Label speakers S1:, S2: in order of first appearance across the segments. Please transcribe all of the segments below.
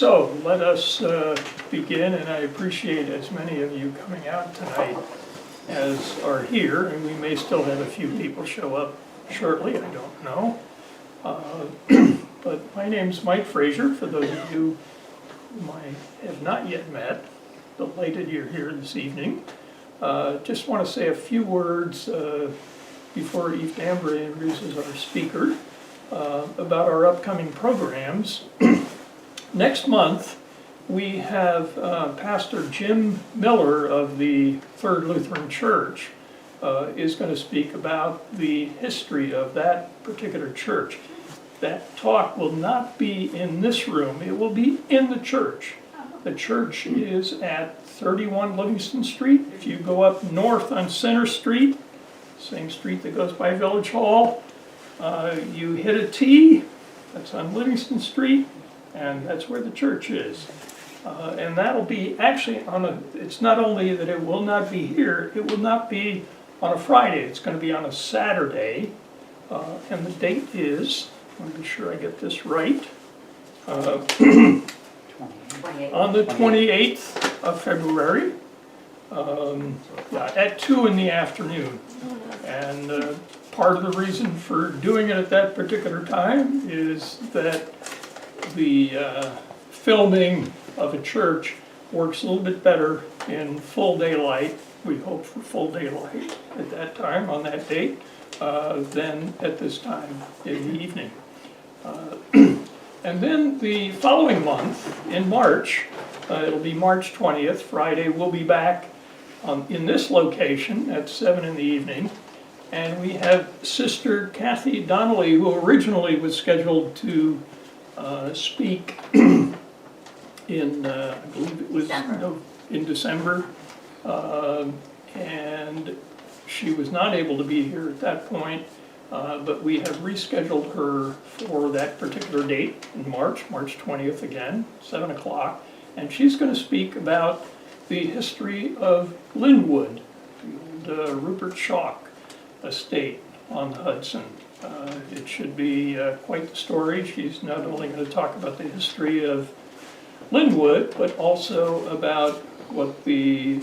S1: So let us begin, and I appreciate as many of you coming out tonight as are here, and we may still have a few people show up shortly, I don't know. But my name's Mike Frazier, for those of you whom I have not yet met, delighted you're here this evening. Just want to say a few words before Eve Dambra introduces our speaker about our upcoming programs. Next month, we have Pastor Jim Miller of the Third Lutheran Church is going to speak about the history of that particular church. That talk will not be in this room, it will be in the church. The church is at 31 Livingston Street. If you go up north on Center Street, same street that goes by Village Hall, you hit a T, that's on Livingston Street, and that's where the church is. And that'll be actually on a, it's not only that it will not be here, it will not be on a Friday, it's going to be on a Saturday. And the date is, I want to be sure I get this right, on the 28th of February, at 2 in the afternoon. And part of the reason for doing it at that particular time is that the filming of a church works a little bit better in full daylight. We hope for full daylight at that time, on that date, than at this time in the evening. And then the following month, in March, it'll be March 20th, Friday, we'll be back in this location at 7 in the evening. And we have Sister Kathy Donnelly, who originally was scheduled to speak in, I believe it was in December. And she was not able to be here at that point. But we have rescheduled her for that particular date in March 20th again, 7 o'clock. And she's going to speak about the history of Linwood, the old Rupert Chalk estate on the Hudson. It should be quite the story. She's not only going to talk about the history of Linwood, but also about what the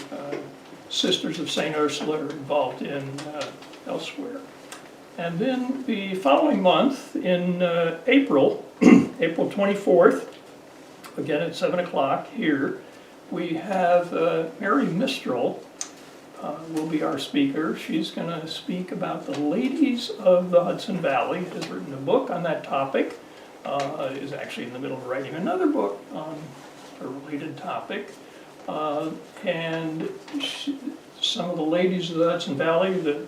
S1: Sisters of St. Ursula are involved in elsewhere. And then the following month, in April, April 24th, again at 7 o'clock here, we have Mary Mistral will be our speaker. She's going to speak about the ladies of the Hudson Valley, has written a book on that topic, is actually in the middle of writing another book on a related topic. And some of the ladies of the Hudson Valley that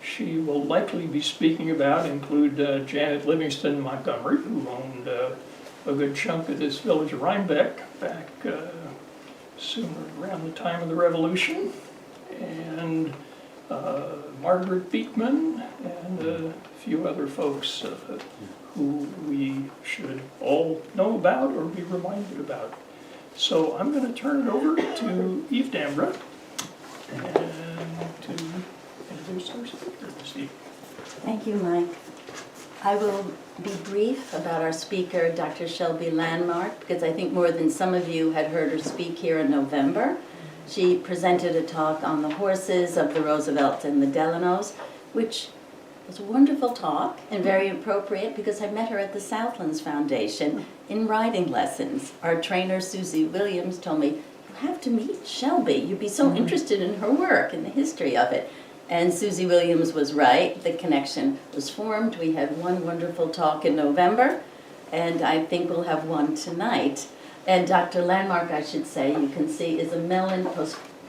S1: she will likely be speaking about include Janet Livingston Montgomery, who owned a good chunk of this village of Rhinebeck back sooner around the time of the Revolution, and Margaret Beekman, and a few other folks who we should all know about or be reminded about. So I'm going to turn it over to Eve Dambra and to introduce our speaker this evening.
S2: Thank you, Mike. I will be brief about our speaker, Dr. Shelby Landmark, because I think more than some of you had heard her speak here in November. She presented a talk on the horses of the Roosevelts and the Delanos, which was a wonderful talk and very appropriate because I met her at the Southlands Foundation in riding lessons. Our trainer, Susie Williams, told me, "You have to meet Shelby. You'd be so interested in her work and the history of it." And Susie Williams was right. The connection was formed. We had one wonderful talk in November, and I think we'll have one tonight. And Dr. Landmark, I should say, you can see, is a Mellon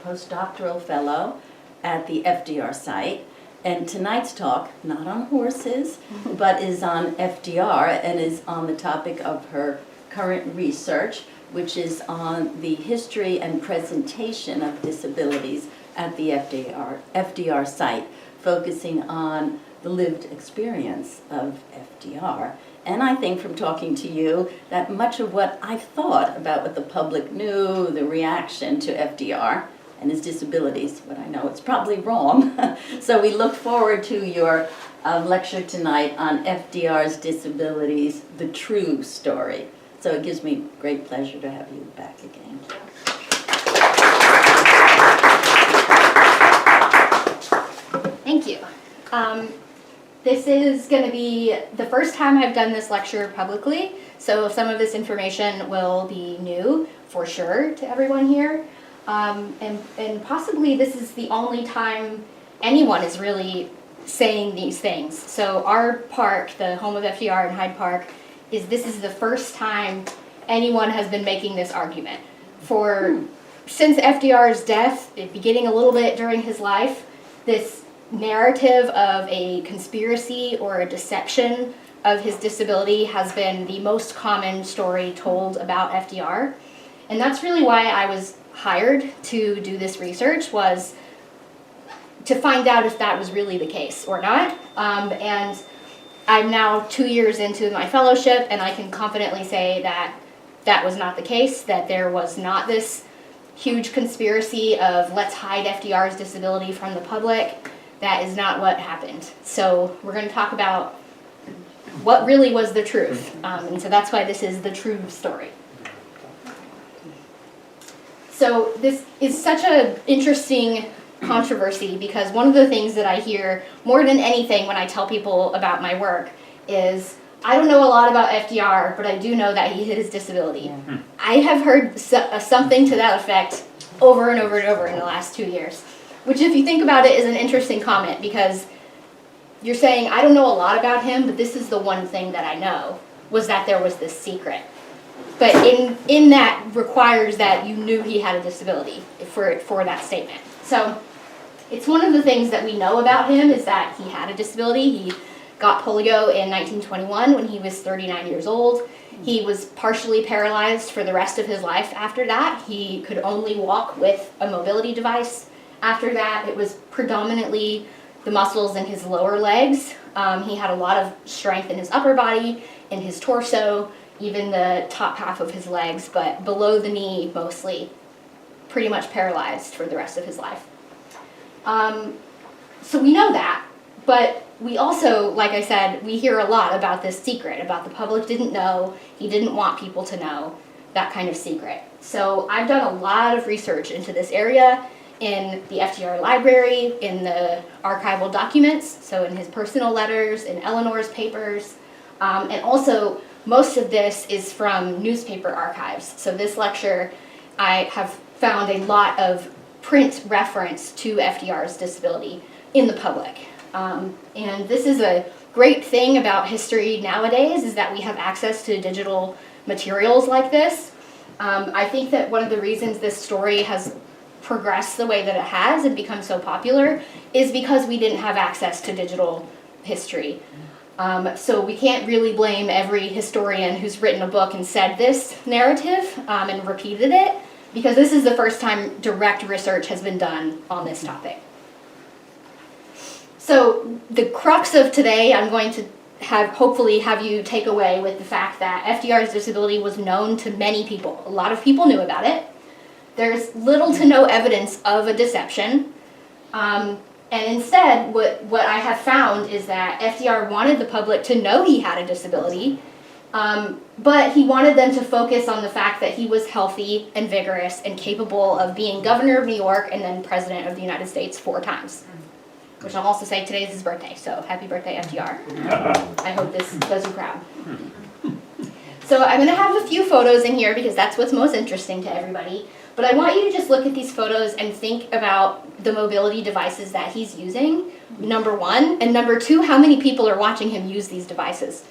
S2: postdoctoral fellow at the FDR site. And tonight's talk, not on horses, but is on FDR and is on the topic of her current research, which is on the history and presentation of disabilities at the FDR site, focusing on the lived experience of FDR. And I think from talking to you that much of what I thought about what the public knew, the reaction to FDR and his disabilities, but I know it's probably wrong. So we look forward to your lecture tonight on FDR's disabilities, the true story. So it gives me great pleasure to have you back again.
S3: Thank you. This is going to be the first time I've done this lecture publicly, so some of this information will be new for sure to everyone here. And possibly this is the only time anyone is really saying these things. So our park, the home of FDR in Hyde Park, this is the first time anyone has been making this argument. Since FDR's death, beginning a little bit during his life, this narrative of a conspiracy or a deception of his disability has been the most common story told about FDR. And that's really why I was hired to do this research, was to find out if that was really the case or not. And I'm now 2 years into my fellowship, and I can confidently say that that was not the case, that there was not this huge conspiracy of let's hide FDR's disability from the public. That is not what happened. So we're going to talk about what really was the truth. And so that's why this is the true story. So this is such an interesting controversy because one of the things that I hear more than anything when I tell people about my work is, I don't know a lot about FDR, but I do know that he hid his disability. I have heard something to that effect over and over and over in the last 2 years, which if you think about it is an interesting comment because you're saying, I don't know a lot about him, but this is the one thing that I know, was that there was this secret. But in that requires that you knew he had a disability for that statement. So it's one of the things that we know about him is that he had a disability. He got polio in 1921 when he was 39 years old. He was partially paralyzed for the rest of his life after that. He could only walk with a mobility device. After that, it was predominantly the muscles in his lower legs. He had a lot of strength in his upper body, in his torso, even the top half of his legs, but below the knee mostly, pretty much paralyzed for the rest of his life. So we know that, but we also, like I said, we hear a lot about this secret, about the public didn't know, he didn't want people to know, that kind of secret. So I've done a lot of research into this area in the FDR library, in the archival documents, so in his personal letters, in Eleanor's papers, and also most of this is from newspaper archives. So this lecture, I have found a lot of print reference to FDR's disability in the public. And this is a great thing about history nowadays, is that we have access to digital materials like this. I think that one of the reasons this story has progressed the way that it has and become so popular is because we didn't have access to digital history. So we can't really blame every historian who's written a book and said this narrative and repeated it, because this is the first time direct research has been done on this topic. So the crux of today, I'm going to hopefully have you take away with the fact that FDR's disability was known to many people. A lot of people knew about it. There's little to no evidence of a deception. And instead, what I have found is that FDR wanted the public to know he had a disability, but he wanted them to focus on the fact that he was healthy and vigorous and capable of being governor of New York and then president of the United States 4 times. Which I'll also say today is his birthday, so happy birthday, FDR. I hope this does you proud. So I'm going to have a few photos in here because that's what's most interesting to everybody. But I want you to just look at these photos and think about the mobility devices that he's using, number one. And number two, how many people are watching him use these devices.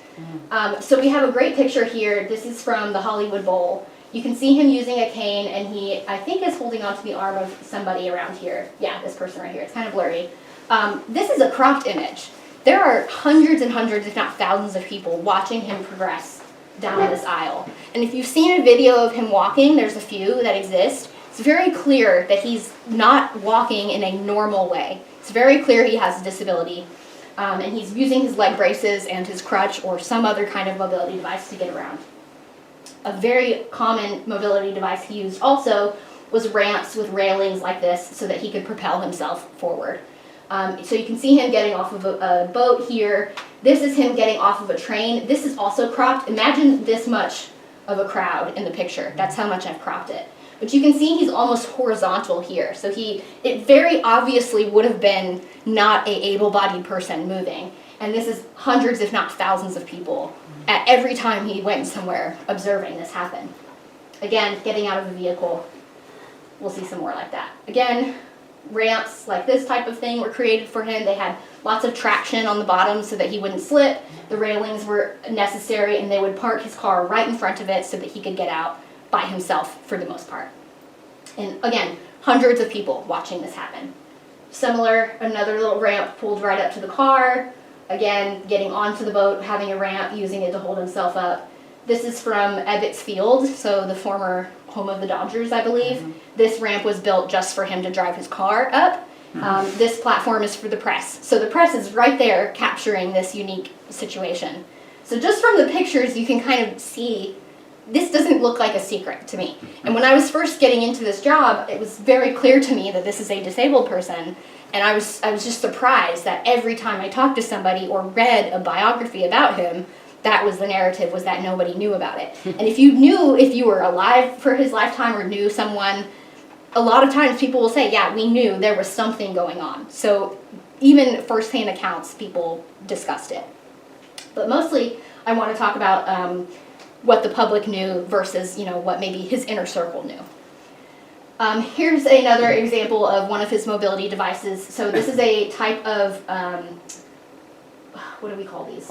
S3: So we have a great picture here. This is from the Hollywood Bowl. You can see him using a cane, and he, I think, is holding onto the arm of somebody around here. Yeah, this person right here. It's kind of blurry. This is a cropped image. There are hundreds and hundreds, if not thousands of people watching him progress down this aisle. And if you've seen a video of him walking, there's a few that exist, it's very clear that he's not walking in a normal way. It's very clear he has a disability, and he's using his leg braces and his crutch or some other kind of mobility device to get around. A very common mobility device he used also was ramps with railings like this so that he could propel himself forward. So you can see him getting off of a boat here. This is him getting off of a train. This is also cropped. Imagine this much of a crowd in the picture. That's how much I've cropped it. But you can see he's almost horizontal here. So it very obviously would have been not a able-bodied person moving. And this is hundreds, if not thousands of people at every time he went somewhere observing this happen. Again, getting out of the vehicle, we'll see some more like that. Again, ramps like this type of thing were created for him. They had lots of traction on the bottom so that he wouldn't slip. The railings were necessary, and they would park his car right in front of it so that he could get out by himself for the most part. And again, hundreds of people watching this happen. Similar, another little ramp pulled right up to the car. Again, getting onto the boat, having a ramp, using it to hold himself up. This is from Ebbets Field, so the former home of the Dodgers, I believe. Mm-hmm. This ramp was built just for him to drive his car up. Mm-hmm. This platform is for the press. So the press is right there capturing this unique situation. So just from the pictures, you can kind of see this doesn't look like a secret to me. And when I was first getting into this job, it was very clear to me that this is a disabled person. And I was just surprised that every time I talked to somebody or read a biography about him, that was the narrative, was that nobody knew about it. And if you were alive for his lifetime or knew someone, a lot of times people will say, yeah, we knew there was something going on. So even firsthand accounts, people discussed it. But mostly I want to talk about what the public knew versus, what maybe his inner circle knew. Here's another example of one of his mobility devices. So this is a type of, what do we call these?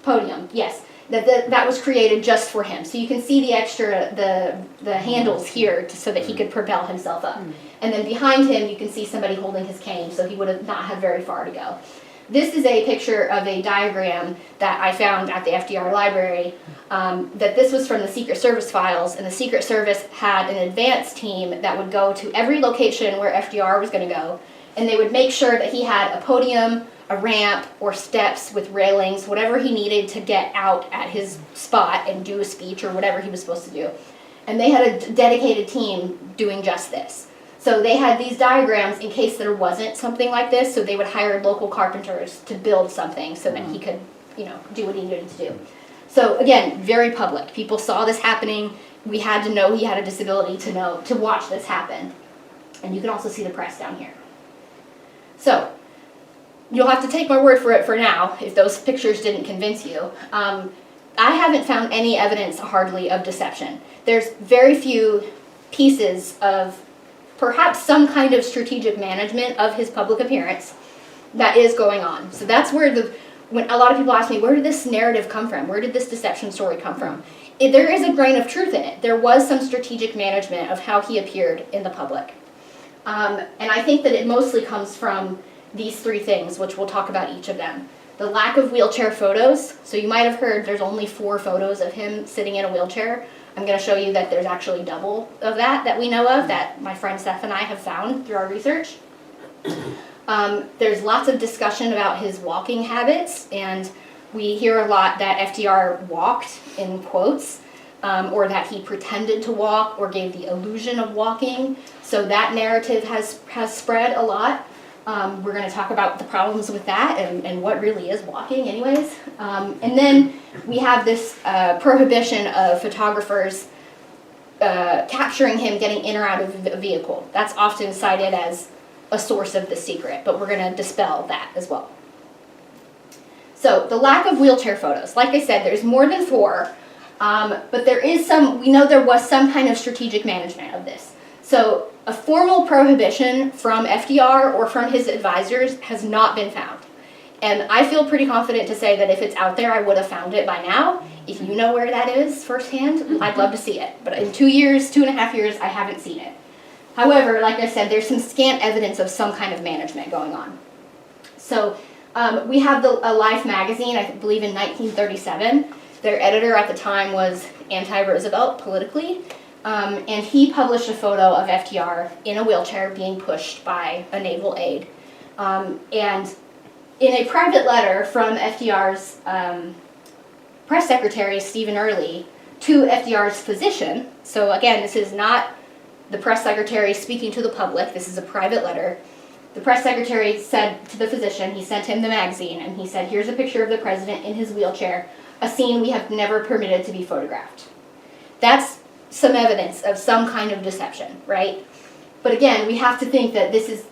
S3: Podium, yes. That was created just for him. So you can see the extra, the handles here so that he could propel himself up. And then behind him you can see somebody holding his cane, so he would have not had very far to go. This is a picture of a diagram that I found at the FDR library, that this was from the Secret Service files, and the Secret Service had an advance team that would go to every location where FDR was going to go, and they would make sure that he had a podium, a ramp, or steps with railings, whatever he needed to get out at his spot and do a speech or whatever he was supposed to do. And they had a dedicated team doing just this. So they had these diagrams in case there wasn't something like this, so they would hire local carpenters to build something so that he could, do what he needed to do. So again, very public. People saw this happening. We had to know he had a disability to watch this happen. And you can also see the press down here. So you'll have to take my word for it for now, if those pictures didn't convince you. I haven't found any evidence hardly of deception. There's very few pieces of perhaps some kind of strategic management of his public appearance that is going on. So that's where when a lot of people ask me, where did this narrative come from? Where did this deception story come from? There is a grain of truth in it. There was some strategic management of how he appeared in the public. And I think that it mostly comes from these three things, which we'll talk about each of them. The lack of wheelchair photos. So you might have heard there's only 4 photos of him sitting in a wheelchair. I'm going to show you that there's actually double of that we know of, that my friend Steph and I have found through our research. There's lots of discussion about his walking habits, and we hear a lot that FDR walked, in quotes, or that he pretended to walk or gave the illusion of walking. So that narrative has spread a lot. We're going to talk about the problems with that and what really is walking anyways. And then we have this prohibition of photographers capturing him getting in or out of a vehicle. That's often cited as a source of the secret, but we're going to dispel that as well. So the lack of wheelchair photos. Like I said, there's more than 4, but we know there was some kind of strategic management of this. So a formal prohibition from FDR or from his advisors has not been found. And I feel pretty confident to say that if it's out there, I would have found it by now. If you know where that is firsthand, I'd love to see it. But in 2.5 years, I haven't seen it. However, like I said, there's some scant evidence of some kind of management going on. So we have a Life magazine, I believe in 1937. Their editor at the time was anti-Roosevelt politically. And he published a photo of FDR in a wheelchair being pushed by a naval aide. And in a private letter from FDR's press secretary, Stephen Early, to FDR's physician, so again, this is not the press secretary speaking to the public, this is a private letter. The press secretary said to the physician, he sent him the magazine, and he said, here's a picture of the president in his wheelchair, a scene we have never permitted to be photographed. That's some evidence of some kind of deception, right? But again, we have to think that this is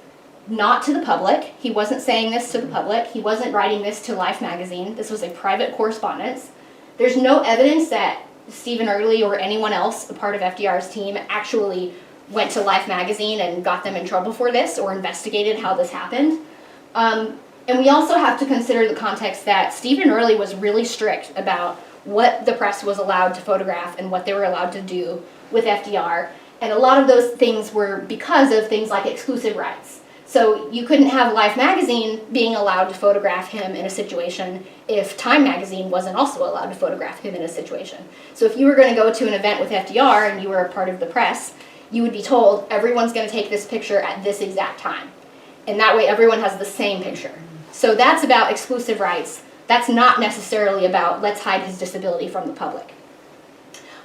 S3: not to the public. He wasn't saying this to the public. He wasn't writing this to Life magazine. This was a private correspondence. There's no evidence that Stephen Early or anyone else, a part of FDR's team, actually went to Life magazine and got them in trouble for this or investigated how this happened. And we also have to consider the context that Stephen Early was really strict about what the press was allowed to photograph and what they were allowed to do with FDR. And a lot of those things were because of things like exclusive rights. So you couldn't have Life magazine being allowed to photograph him in a situation if Time magazine wasn't also allowed to photograph him in a situation. So if you were going to go to an event with FDR and you were a part of the press, you would be told everyone's going to take this picture at this exact time. And that way everyone has the same picture. So that's about exclusive rights. That's not necessarily about let's hide his disability from the public.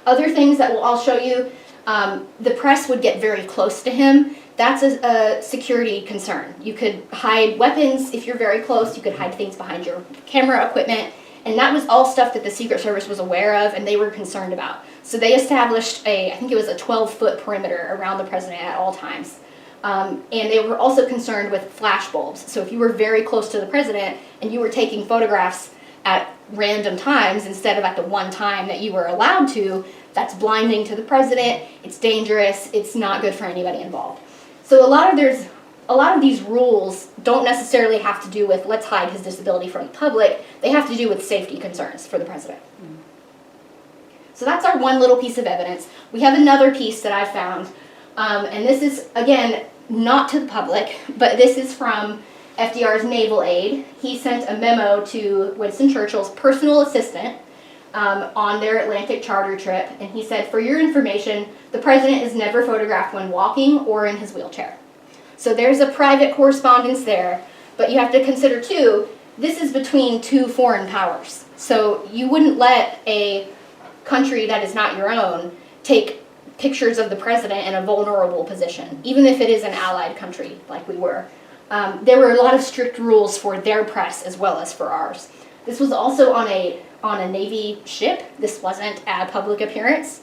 S3: Other things that I'll show you, the press would get very close to him. That's a security concern. You could hide weapons if you're very close. You could hide things behind your camera equipment. And that was all stuff that the Secret Service was aware of and they were concerned about. So they established I think it was a 12-foot perimeter around the president at all times. And they were also concerned with flash bulbs. So if you were very close to the president and you were taking photographs at random times instead of at the one time that you were allowed to, that's blinding to the president, it's dangerous, it's not good for anybody involved. So a lot of these rules don't necessarily have to do with let's hide his disability from the public, they have to do with safety concerns for the president. So that's our one little piece of evidence. We have another piece that I found, and this is, again, not to the public, but this is from FDR's naval aide. He sent a memo to Winston Churchill's personal assistant on their Atlantic charter trip, and he said, for your information, the president is never photographed when walking or in his wheelchair. So there's a private correspondence there, but you have to consider too, this is between two foreign powers. So you wouldn't let a country that is not your own take pictures of the president in a vulnerable position, even if it is an allied country like we were. There were a lot of strict rules for their press as well as for ours. This was also on a Navy ship. This wasn't a public appearance.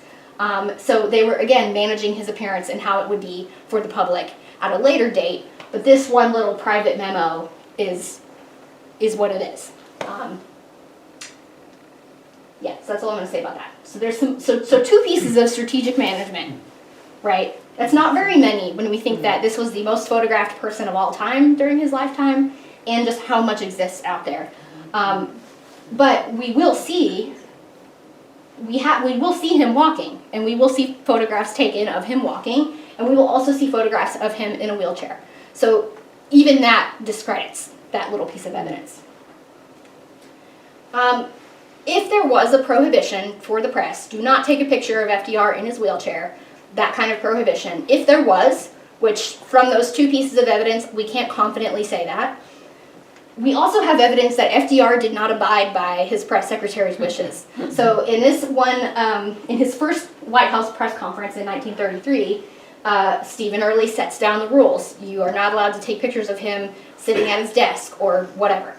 S3: So they were, again, managing his appearance and how it would be for the public at a later date. But this one little private memo is what it is. Yeah, so that's all I'm going to say about that. So there's so two pieces of strategic management, right? That's not very many when we think that this was the most photographed person of all time during his lifetime, and just how much exists out there. But we will see. We will see him walking, and we will see photographs taken of him walking, and we will also see photographs of him in a wheelchair. So even that discredits that little piece of evidence. If there was a prohibition for the press, do not take a picture of FDR in his wheelchair, that kind of prohibition. If there was, which from those two pieces of evidence, we can't confidently say that, we also have evidence that FDR did not abide by his press secretary's wishes. So in this one, in his first White House press conference in 1933, Stephen Early sets down the rules. You are not allowed to take pictures of him sitting at his desk or whatever.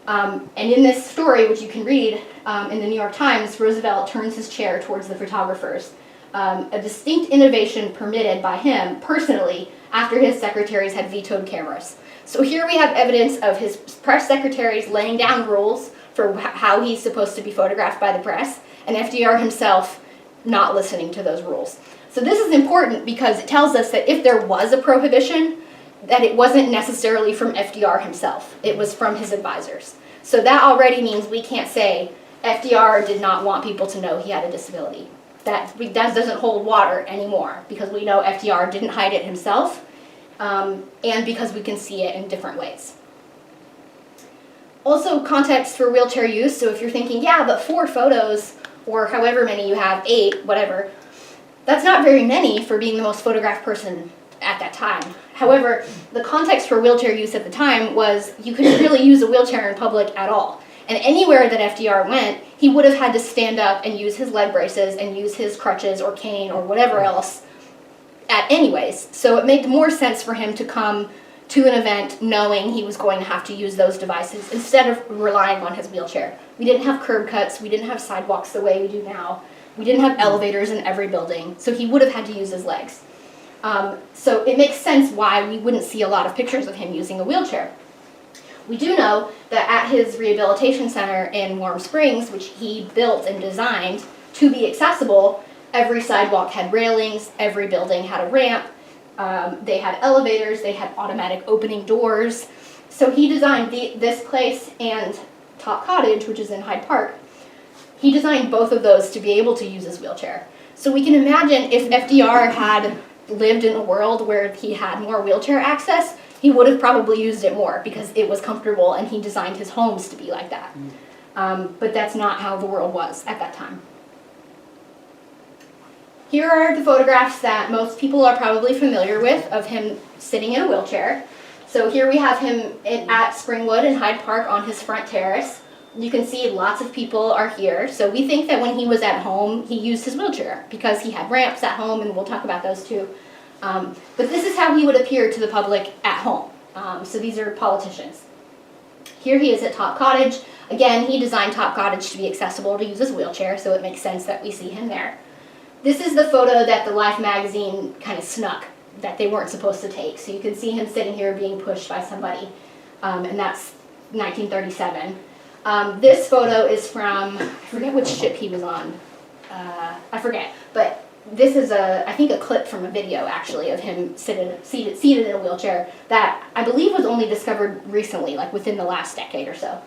S3: And in this story, which you can read in the New York Times, Roosevelt turns his chair towards the photographers. A distinct innovation permitted by him personally after his secretaries had vetoed cameras. So here we have evidence of his press secretaries laying down rules for how he's supposed to be photographed by the press, and FDR himself not listening to those rules. So this is important because it tells us that if there was a prohibition, that it wasn't necessarily from FDR himself. It was from his advisors. So that already means we can't say FDR did not want people to know he had a disability. That doesn't hold water anymore because we know FDR didn't hide it himself, and because we can see it in different ways. Also, context for wheelchair use. So if you're thinking, yeah, but 4 photos, or however many you have, 8, whatever, that's not very many for being the most photographed person at that time. However, the context for wheelchair use at the time was you couldn't really use a wheelchair in public at all. And anywhere that FDR went, he would have had to stand up and use his leg braces and use his crutches or cane or whatever else at anyways. So it made more sense for him to come to an event knowing he was going to have to use those devices instead of relying on his wheelchair. We didn't have curb cuts, we didn't have sidewalks the way we do now. We didn't have elevators in every building, so he would have had to use his legs. So it makes sense why we wouldn't see a lot of pictures of him using a wheelchair. We do know that at his rehabilitation center in Warm Springs, which he built and designed to be accessible, every sidewalk had railings, every building had a ramp, they had elevators, they had automatic opening doors. So he designed this place and Top Cottage, which is in Hyde Park. He designed both of those to be able to use his wheelchair. So we can imagine if FDR had lived in a world where he had more wheelchair access, he would have probably used it more because it was comfortable and he designed his homes to be like that. But that's not how the world was at that time. Here are the photographs that most people are probably familiar with of him sitting in a wheelchair. So here we have him at Springwood in Hyde Park on his front terrace. You can see lots of people are here. So we think that when he was at home, he used his wheelchair because he had ramps at home, and we'll talk about those too. But this is how he would appear to the public at home. So these are politicians. Here he is at Top Cottage. Again, he designed Top Cottage to be accessible to use his wheelchair, so it makes sense that we see him there. This is the photo that the Life magazine kind of snuck, that they weren't supposed to take. So you can see him sitting here being pushed by somebody, and that's 1937. This photo is from, I forget which ship he was on. I forget, but this is I think a clip from a video actually of him seated in a wheelchair that I believe was only discovered recently, like within the last decade or so.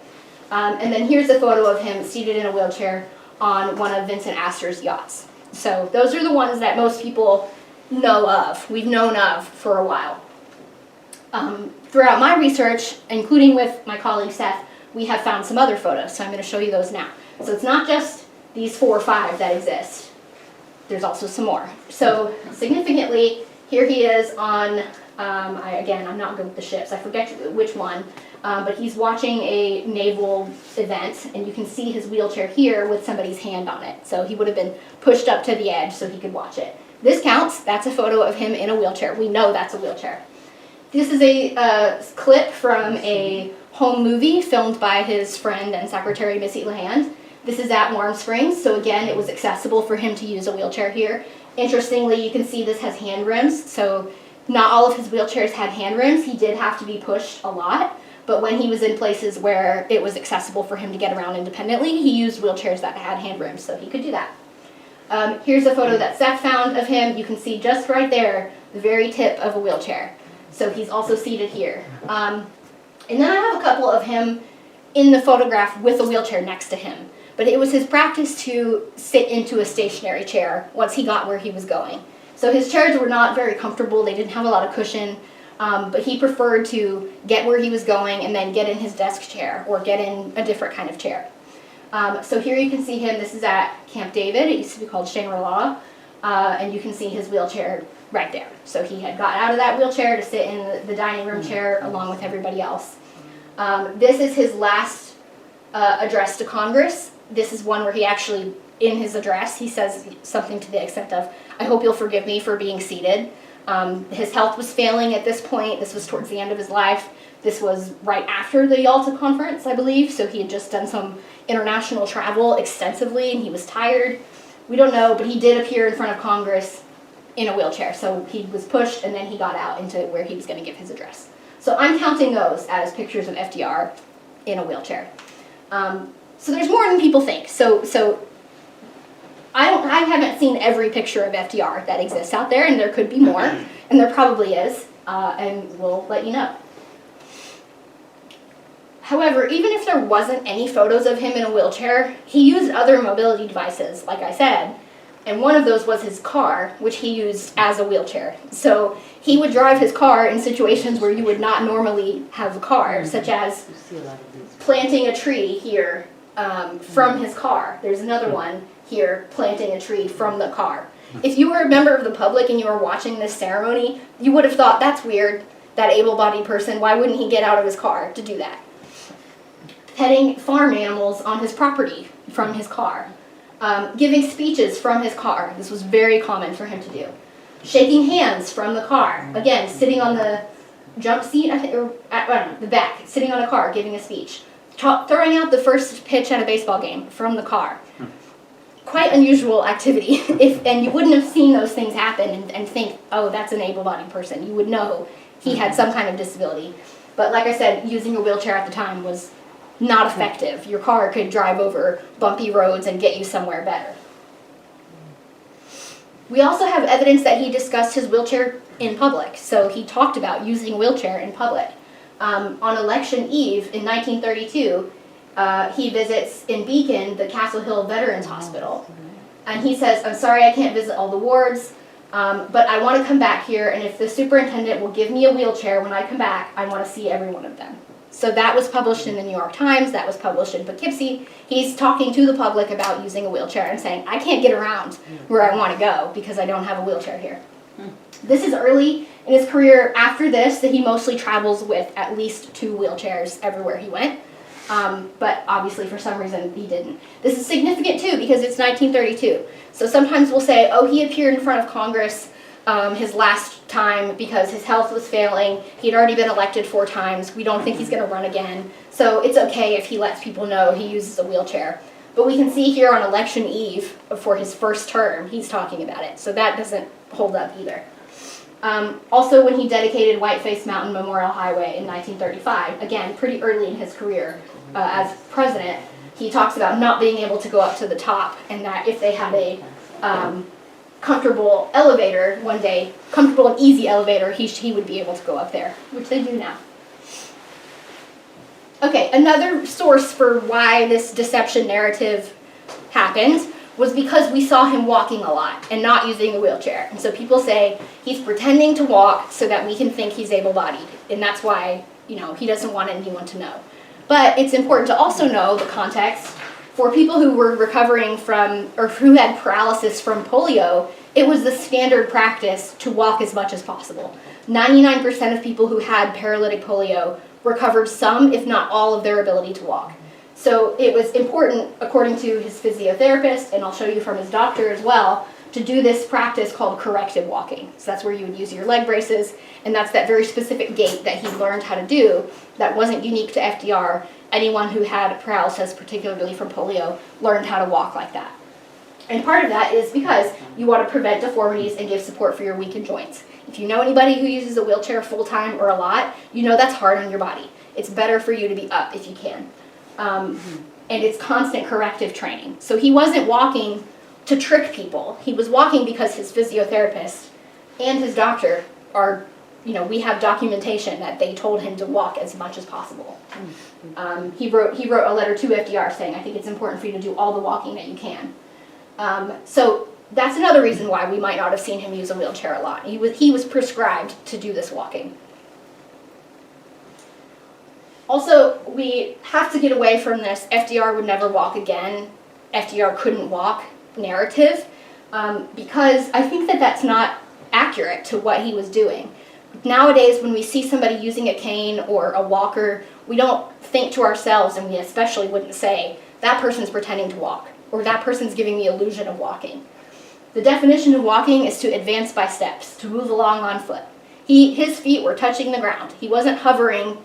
S3: And then here's a photo of him seated in a wheelchair on one of Vincent Astor's yachts. So those are the ones that most people know of, we've known of for a while. Throughout my research, including with my colleague Seth, we have found some other photos, so I'm going to show you those now. So it's not just these 4 or 5 that exist. There's also some more. So significantly, here he is on, I'm not good with the ships, I forget which one, but he's watching a naval event, and you can see his wheelchair here with somebody's hand on it. So he would have been pushed up to the edge so he could watch it. This counts. That's a photo of him in a wheelchair. We know that's a wheelchair. This is a clip from a home movie filmed by his friend and secretary, Missy Land. This is at Warm Springs, so again, it was accessible for him to use a wheelchair here. Interestingly, you can see this has hand rims, so not all of his wheelchairs had hand rims. He did have to be pushed a lot, but when he was in places where it was accessible for him to get around independently, he used wheelchairs that had hand rims, so he could do that. Here's a photo that Seth found of him. You can see just right there, the very tip of a wheelchair. So he's also seated here. And then I have a couple of him in the photograph with a wheelchair next to him. But it was his practice to sit into a stationary chair once he got where he was going. So his chairs were not very comfortable. They didn't have a lot of cushion. But he preferred to get where he was going and then get in his desk chair or get in a different kind of chair. So here you can see him. This is at Camp David. It used to be called Shangri-La. And you can see his wheelchair right there. So he had got out of that wheelchair to sit in the dining room chair along with everybody else. This is his last address to Congress. This is one where he actually, in his address, he says something to the extent of, "I hope you'll forgive me for being seated." His health was failing at this point. This was towards the end of his life. This was right after the Yalta conference, I believe, so he had just done some international travel extensively and he was tired. We don't know, but he did appear in front of Congress in a wheelchair. So he was pushed and then he got out into where he was going to give his address. So I'm counting those as pictures of FDR in a wheelchair. So there's more than people think. So I haven't seen every picture of FDR that exists out there, and there could be more, and there probably is, and we'll let you know. However, even if there wasn't any photos of him in a wheelchair, he used other mobility devices, like I said, and one of those was his car, which he used as a wheelchair. So he would drive his car in situations where you would not normally have a car, such as planting a tree here from his car. There's another one here, planting a tree from the car. If you were a member of the public and you were watching this ceremony, you would have thought, that's weird, that able-bodied person, why wouldn't he get out of his car to do that? Petting farm animals on his property from his car. Giving speeches from his car. This was very common for him to do. Shaking hands from the car. Again, sitting on the jump seat, I think, or I don't know, the back, sitting on a car, giving a speech. Throwing out the first pitch at a baseball game from the car. quite unusual activity. And you wouldn't have seen those things happen and think, oh, that's an able-bodied person. You would know he had some kind of disability. But like I said, using a wheelchair at the time was not effective. Your car could drive over bumpy roads and get you somewhere better. We also have evidence that he discussed his wheelchair in public. So he talked about using a wheelchair in public. On election eve in 1932, he visits in Beacon the Castle Hill Veterans Hospital. And he says, I'm sorry I can't visit all the wards, but I want to come back here, and if the superintendent will give me a wheelchair when I come back, I want to see every one of them. So that was published in the New York Times, that was published in Poughkeepsie. He's talking to the public about using a wheelchair and saying, I can't get around where I want to go because I don't have a wheelchair here. This is early in his career. After this, that he mostly travels with at least 2 wheelchairs everywhere he went. But obviously for some reason he didn't. This is significant too because it's 1932. So sometimes we'll say, oh, he appeared in front of Congress his last time because his health was failing. He'd already been elected 4 times. We don't think he's going to run again. So it's okay if he lets people know he uses a wheelchair. But we can see here on election eve for his first term, he's talking about it. So that doesn't hold up either. Also when he dedicated Whiteface Mountain Memorial Highway in 1935, again, pretty early in his career as president, he talks about not being able to go up to the top and that if they had a comfortable elevator one day, comfortable and easy elevator, he would be able to go up there, which they do now. Okay, another source for why this deception narrative happened was because we saw him walking a lot and not using a wheelchair. And so people say he's pretending to walk so that we can think he's able-bodied. And that's why, he doesn't want anyone to know. But it's important to also know the context. For people who were recovering from, or who had paralysis from polio, it was the standard practice to walk as much as possible. 99% of people who had paralytic polio recovered some, if not all, of their ability to walk. So it was important, according to his physiotherapist, and I'll show you from his doctor as well, to do this practice called corrective walking. So that's where you would use your leg braces, and that's that very specific gait that he learned how to do that wasn't unique to FDR. Anyone who had paralysis, particularly from polio, learned how to walk like that. And part of that is because you want to prevent deformities and give support for your weakened joints. If you know anybody who uses a wheelchair full-time or a lot, you know that's hard on your body. It's better for you to be up if you can. And it's constant corrective training. So he wasn't walking to trick people. He was walking because his physiotherapist and his doctor are, we have documentation that they told him to walk as much as possible. He wrote a letter to FDR saying, I think it's important for you to do all the walking that you can. So that's another reason why we might not have seen him use a wheelchair a lot. He was prescribed to do this walking. Also, we have to get away from this FDR would never walk again, FDR couldn't walk narrative, because I think that that's not accurate to what he was doing. Nowadays, when we see somebody using a cane or a walker, we don't think to ourselves, and we especially wouldn't say, that person's pretending to walk, or that person's giving the illusion of walking. The definition of walking is to advance by steps, to move along on foot. His feet were touching the ground. He wasn't hovering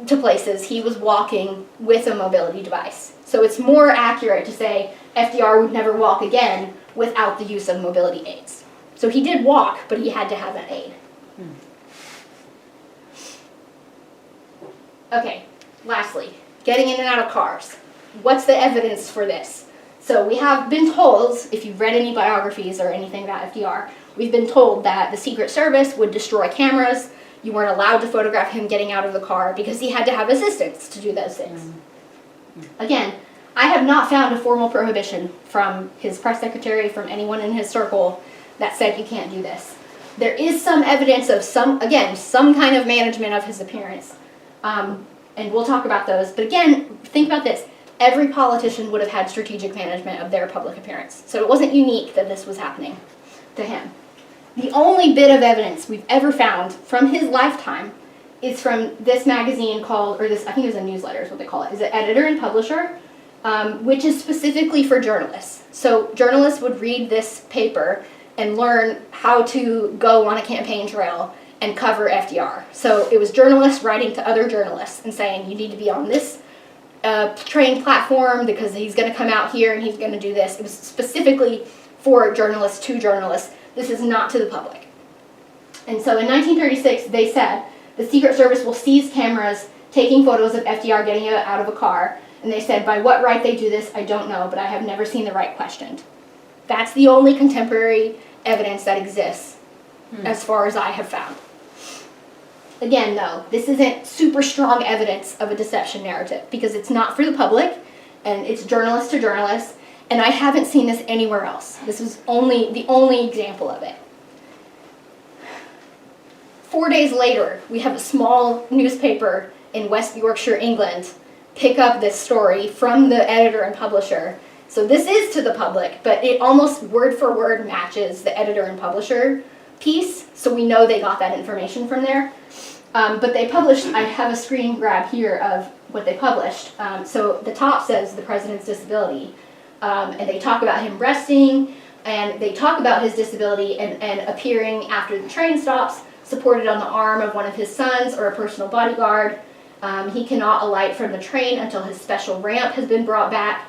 S3: to places, he was walking with a mobility device. So it's more accurate to say FDR would never walk again without the use of mobility aids. So he did walk, but he had to have an aid. Okay, lastly, getting in and out of cars. What's the evidence for this? So we have been told, if you've read any biographies or anything about FDR, we've been told that the Secret Service would destroy cameras. You weren't allowed to photograph him getting out of the car because he had to have assistants to do those things. Again, I have not found a formal prohibition from his press secretary, from anyone in his circle, that said you can't do this. There is some evidence of some kind of management of his appearance. And we'll talk about those. But again, think about this. Every politician would have had strategic management of their public appearance. So it wasn't unique that this was happening to him. The only bit of evidence we've ever found from his lifetime is from this magazine called, or this, I think it was a newsletter is what they call it, is it Editor and Publisher, which is specifically for journalists. So journalists would read this paper and learn how to go on a campaign trail and cover FDR. So it was journalists writing to other journalists and saying, you need to be on this a train platform because he's going to come out here and he's going to do this. It was specifically for journalists, to journalists. This is not to the public. And so in 1936, they said the Secret Service will seize cameras taking photos of FDR getting out of a car. And they said, by what right they do this, I don't know, but I have never seen the right questioned. That's the only contemporary evidence that exists, as far as I have found. Again, though, this isn't super strong evidence of a deception narrative because it's not for the public, and it's journalist to journalist, and I haven't seen this anywhere else. This is the only example of it. 4 days later, we have a small newspaper in West Yorkshire, England, pick up this story from the editor and publisher. So this is to the public, but it almost word for word matches the editor and publisher piece, so we know they got that information from there. But they published, I have a screen grab here of what they published. So the top says the president's disability, and they talk about him resting, and they talk about his disability and appearing after the train stops, supported on the arm of one of his sons or a personal bodyguard. He cannot alight from the train until his special ramp has been brought back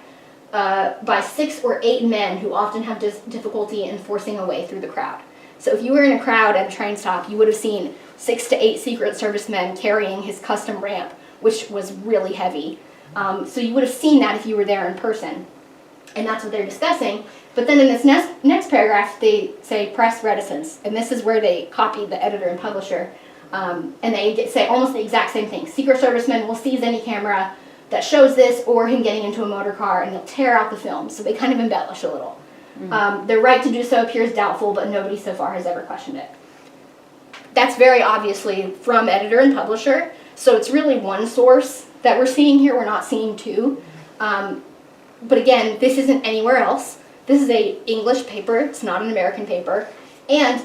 S3: by 6 or 8 men who often have difficulty in forcing a way through the crowd. So if you were in a crowd at a train stop, you would have seen 6 to 8 Secret Service men carrying his custom ramp, which was really heavy. So you would have seen that if you were there in person. And that's what they're discussing. But then in this next paragraph, they say press reticence. And this is where they copied the editor and publisher. And they say almost the exact same thing. Secret Servicemen will seize any camera that shows this or him getting into a motor car, and they'll tear out the film. So they kind of embellish a little. Their right to do so appears doubtful, but nobody so far has ever questioned it. That's very obviously from editor and publisher. So it's really one source that we're seeing here. We're not seeing two. But again, this isn't anywhere else. This is an English paper. It's not an American paper. And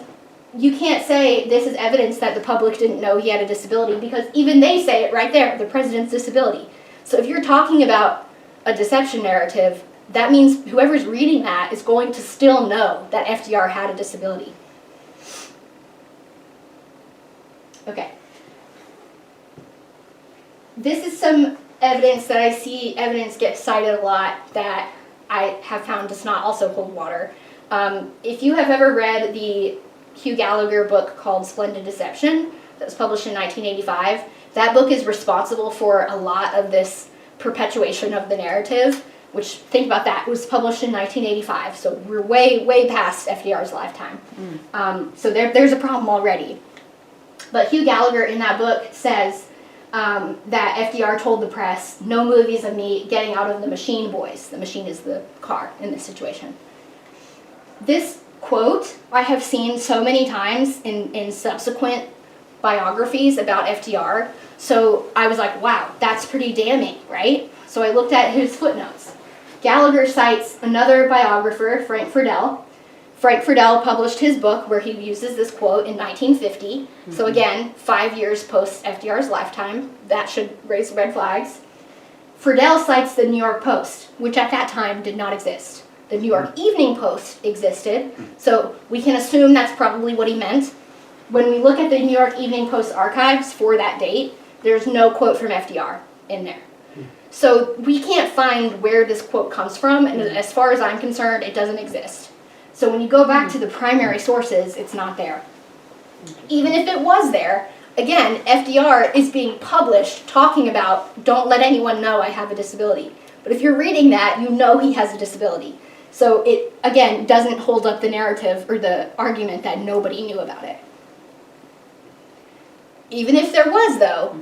S3: you can't say this is evidence that the public didn't know he had a disability because even they say it right there, the president's disability. So if you're talking about a deception narrative, that means whoever's reading that is going to still know that FDR had a disability. Okay. This is some evidence that I see evidence get cited a lot that I have found does not also hold water. If you have ever read the Hugh Gallagher book called Splendid Deception that was published in 1985, that book is responsible for a lot of this perpetuation of the narrative, which, think about that, it was published in 1985, so we're way past FDR's lifetime. So there's a problem already. But Hugh Gallagher in that book says that FDR told the press, no movies of me getting out of the machine, boys. The machine is the car in this situation. This quote I have seen so many times in subsequent biographies about FDR, so I was like, wow, that's pretty damning, right? So I looked at his footnotes. Gallagher cites another biographer, Frank Friedel. Frank Friedel published his book where he uses this quote in 1950. So again, 5 years post FDR's lifetime. That should raise red flags. Friedel cites the New York Post, which at that time did not exist. The New York Evening Post existed, so we can assume that's probably what he meant. When we look at the New York Evening Post archives for that date, there's no quote from FDR in there. So we can't find where this quote comes from, and as far as I'm concerned, it doesn't exist. So when you go back to the primary sources, it's not there. Even if it was there, again, FDR is being published talking about, don't let anyone know I have a disability. But if you're reading that, you know he has a disability. So it, again, doesn't hold up the narrative or the argument that nobody knew about it. Even if there was, though,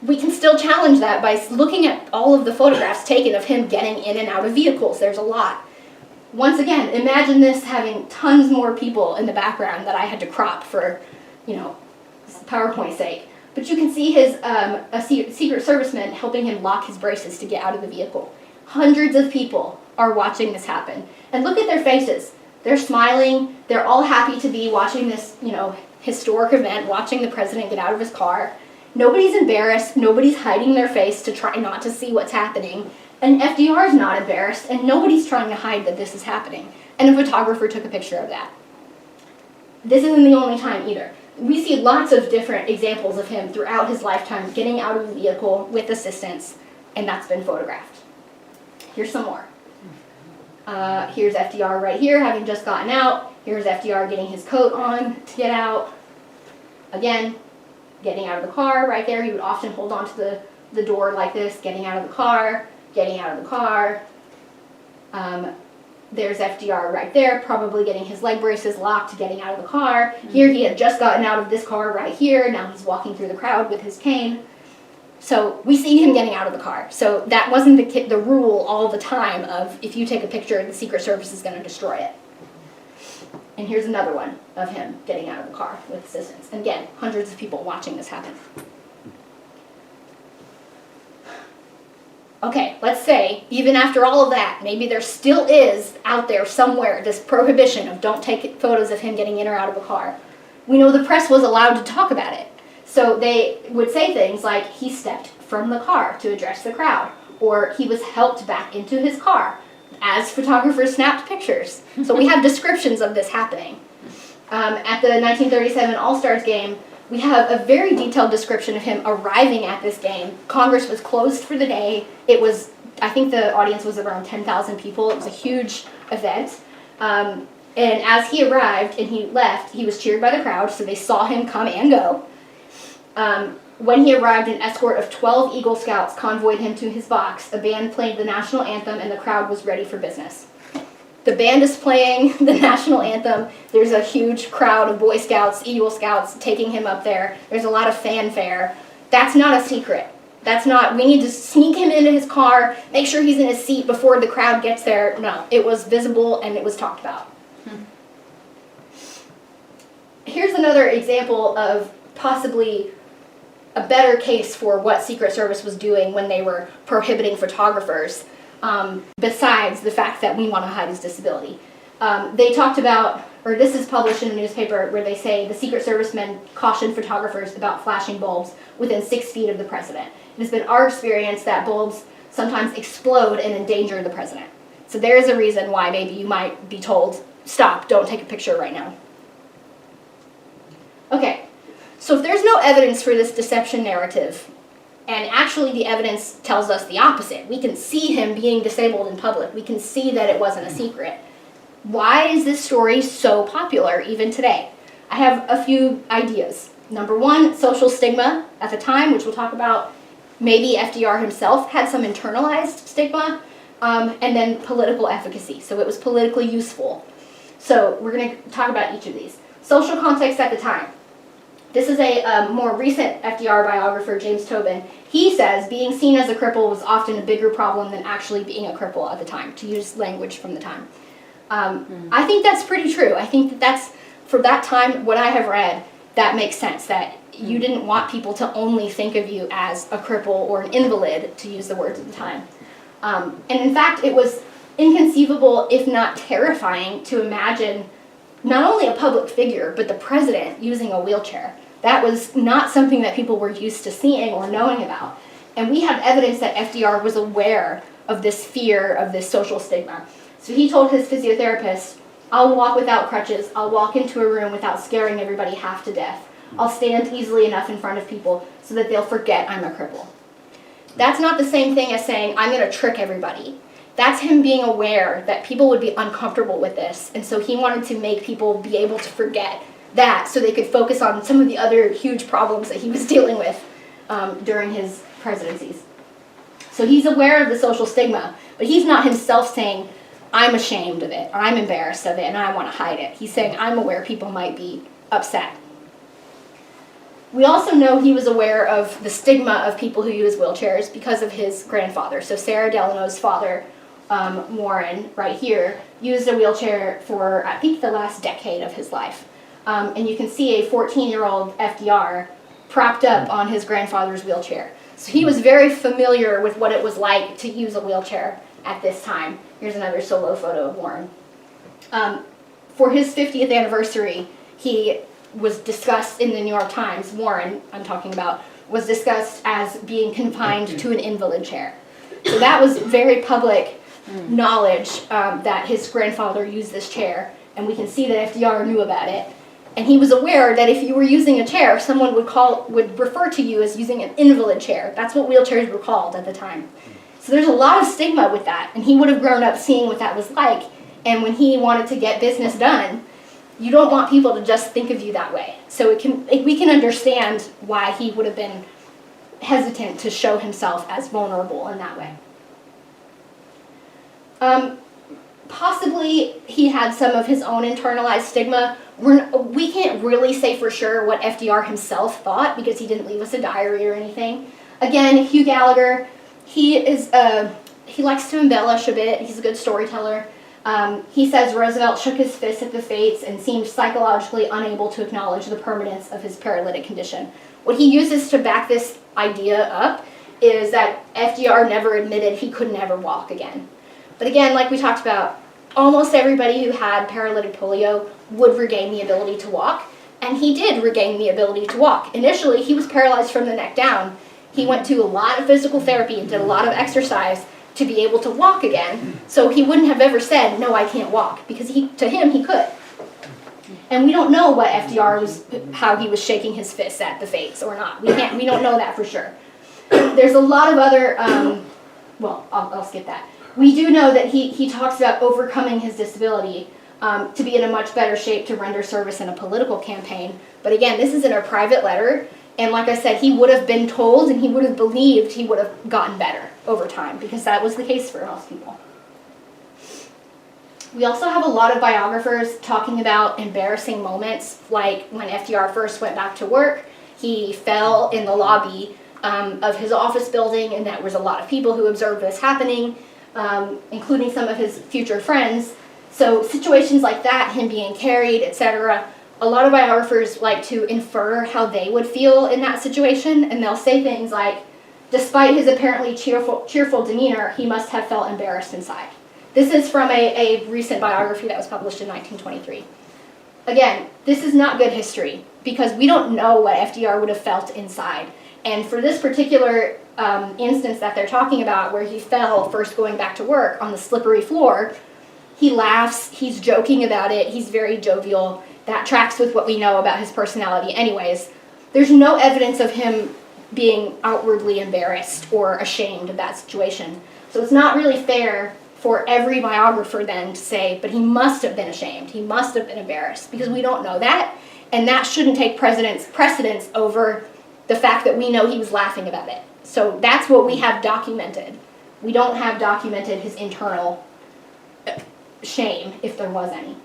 S3: we can still challenge that by looking at all of the photographs taken of him getting in and out of vehicles. There's a lot. Once again, imagine this having tons more people in the background that I had to crop for, PowerPoint's sake. But you can see his a Secret Serviceman helping him lock his braces to get out of the vehicle. Hundreds of people are watching this happen. And look at their faces. They're smiling. They're all happy to be watching this, historic event, watching the president get out of his car. Nobody's embarrassed. Nobody's hiding their face to try not to see what's happening. And FDR's not embarrassed, and nobody's trying to hide that this is happening. And a photographer took a picture of that. This isn't the only time either. We see lots of different examples of him throughout his lifetime getting out of the vehicle with assistance. and that's been photographed. Here's some more. Here's FDR right here, having just gotten out. Here's FDR getting his coat on to get out. Again, getting out of the car right there. He would often hold on to the door like this, getting out of the car, getting out of the car. There's FDR right there, probably getting his leg braces locked, getting out of the car. Here he had just gotten out of this car right here. Now he's walking through the crowd with his cane. So we see him getting out of the car. So that wasn't the rule all the time of if you take a picture, the Secret Service is going to destroy it. And here's another one of him getting out of the car with assistance. And again, hundreds of people watching this happen. Okay, let's say, even after all of that, maybe there still is out there somewhere this prohibition of don't take photos of him getting in or out of a car. We know the press was allowed to talk about it. So they would say things like, he stepped from the car to address the crowd, or he was helped back into his car as photographers snapped pictures. So we have descriptions of this happening. At the 1937 All-Stars game, we have a very detailed description of him arriving at this game. Congress was closed for the day. It was, I think the audience was around 10,000 people. It was a huge event. And as he arrived and he left, he was cheered by the crowd, so they saw him come and go. When he arrived, an escort of 12 Eagle Scouts convoyed him to his box. A band played the national anthem, and the crowd was ready for business. The band is playing the national anthem. There's a huge crowd of Boy Scouts, Eagle Scouts taking him up there. There's a lot of fanfare. That's not a secret. That's not, we need to sneak him into his car, make sure he's in his seat before the crowd gets there. No, it was visible and it was talked about. Here's another example of possibly a better case for what Secret Service was doing when they were prohibiting photographers, besides the fact that we want to hide his disability. They talked about, or this is published in a newspaper where they say the Secret Servicemen cautioned photographers about flashing bulbs within 6 feet of the president. It has been our experience that bulbs sometimes explode and endanger the president. So there is a reason why maybe you might be told, stop, don't take a picture right now. Okay, so if there's no evidence for this deception narrative, and actually the evidence tells us the opposite, we can see him being disabled in public, we can see that it wasn't a secret, why is this story so popular even today? I have a few ideas. Number one, social stigma at the time, which we'll talk about. Maybe FDR himself had some internalized stigma, and then political efficacy, so it was politically useful. So we're going to talk about each of these. Social context at the time. This is a more recent FDR biographer, James Tobin. He says being seen as a cripple was often a bigger problem than actually being a cripple at the time, to use language from the time. I think that's pretty true. I think that's, for that time, what I have read, that makes sense, that you didn't want people to only think of you as a cripple or an invalid, to use the words of the time. And in fact, it was inconceivable, if not terrifying, to imagine not only a public figure, but the president using a wheelchair. That was not something that people were used to seeing or knowing about. And we have evidence that FDR was aware of this fear, of this social stigma. So he told his physiotherapist, I'll walk without crutches, I'll walk into a room without scaring everybody half to death. I'll stand easily enough in front of people so that they'll forget I'm a cripple. That's not the same thing as saying, I'm going to trick everybody. That's him being aware that people would be uncomfortable with this, and so he wanted to make people be able to forget that so they could focus on some of the other huge problems that he was dealing with during his presidencies. So he's aware of the social stigma, but he's not himself saying, I'm ashamed of it, or I'm embarrassed of it, and I want to hide it. He's saying, I'm aware people might be upset. We also know he was aware of the stigma of people who use wheelchairs because of his grandfather. So Sarah Delano's father, Warren, right here, used a wheelchair for, I think, the last decade of his life. And you can see a 14-year-old FDR propped up on his grandfather's wheelchair. So he was very familiar with what it was like to use a wheelchair at this time. Here's another solo photo of Warren. For his 50th anniversary, he was discussed in the New York Times, Warren, I'm talking about, was discussed as being confined to an invalid chair. So that was very public knowledge that his grandfather used this chair, and we can see that FDR knew about it. And he was aware that if you were using a chair, someone would refer to you as using an invalid chair. That's what wheelchairs were called at the time. So there's a lot of stigma with that, and he would have grown up seeing what that was like. And when he wanted to get business done, you don't want people to just think of you that way. So we can understand why he would have been hesitant to show himself as vulnerable in that way. Possibly he had some of his own internalized stigma. We can't really say for sure what FDR himself thought because he didn't leave us a diary or anything. Again, Hugh Gallagher, he likes to embellish a bit. He's a good storyteller. He says Roosevelt shook his fist at the fates and seemed psychologically unable to acknowledge the permanence of his paralytic condition. What he uses to back this idea up is that FDR never admitted he could never walk again. But again, like we talked about, almost everybody who had paralytic polio would regain the ability to walk, and he did regain the ability to walk. Initially, he was paralyzed from the neck down. He went to a lot of physical therapy and did a lot of exercise to be able to walk again, so he wouldn't have ever said, no, I can't walk, because to him, he could. And we don't know what how he was shaking his fists at the fates or not. We don't know that for sure. There's a lot of other, I'll skip that. We do know that he talks about overcoming his disability to be in a much better shape to render service in a political campaign. But again, this is in a private letter, and like I said, he would have been told and he would have believed he would have gotten better over time, because that was the case for most people. We also have a lot of biographers talking about embarrassing moments, like when FDR first went back to work, he fell in the lobby of his office building, and there was a lot of people who observed this happening, including some of his future friends. So situations like that, him being carried, etc., a lot of biographers like to infer how they would feel in that situation, and they'll say things like, despite his apparently cheerful demeanor, he must have felt embarrassed inside. This is from a recent biography that was published in 1923. Again, this is not good history, because we don't know what FDR would have felt inside. And for this particular instance that they're talking about, where he fell first going back to work on the slippery floor, he laughs, he's joking about it, he's very jovial. That tracks with what we know about his personality anyways. There's no evidence of him being outwardly embarrassed or ashamed of that situation. So it's not really fair for every biographer then to say, but he must have been ashamed, he must have been embarrassed, because we don't know that, and that shouldn't take precedence over the fact that we know he was laughing about it. So that's what we have documented. We don't have documented his internal shame, if there was any.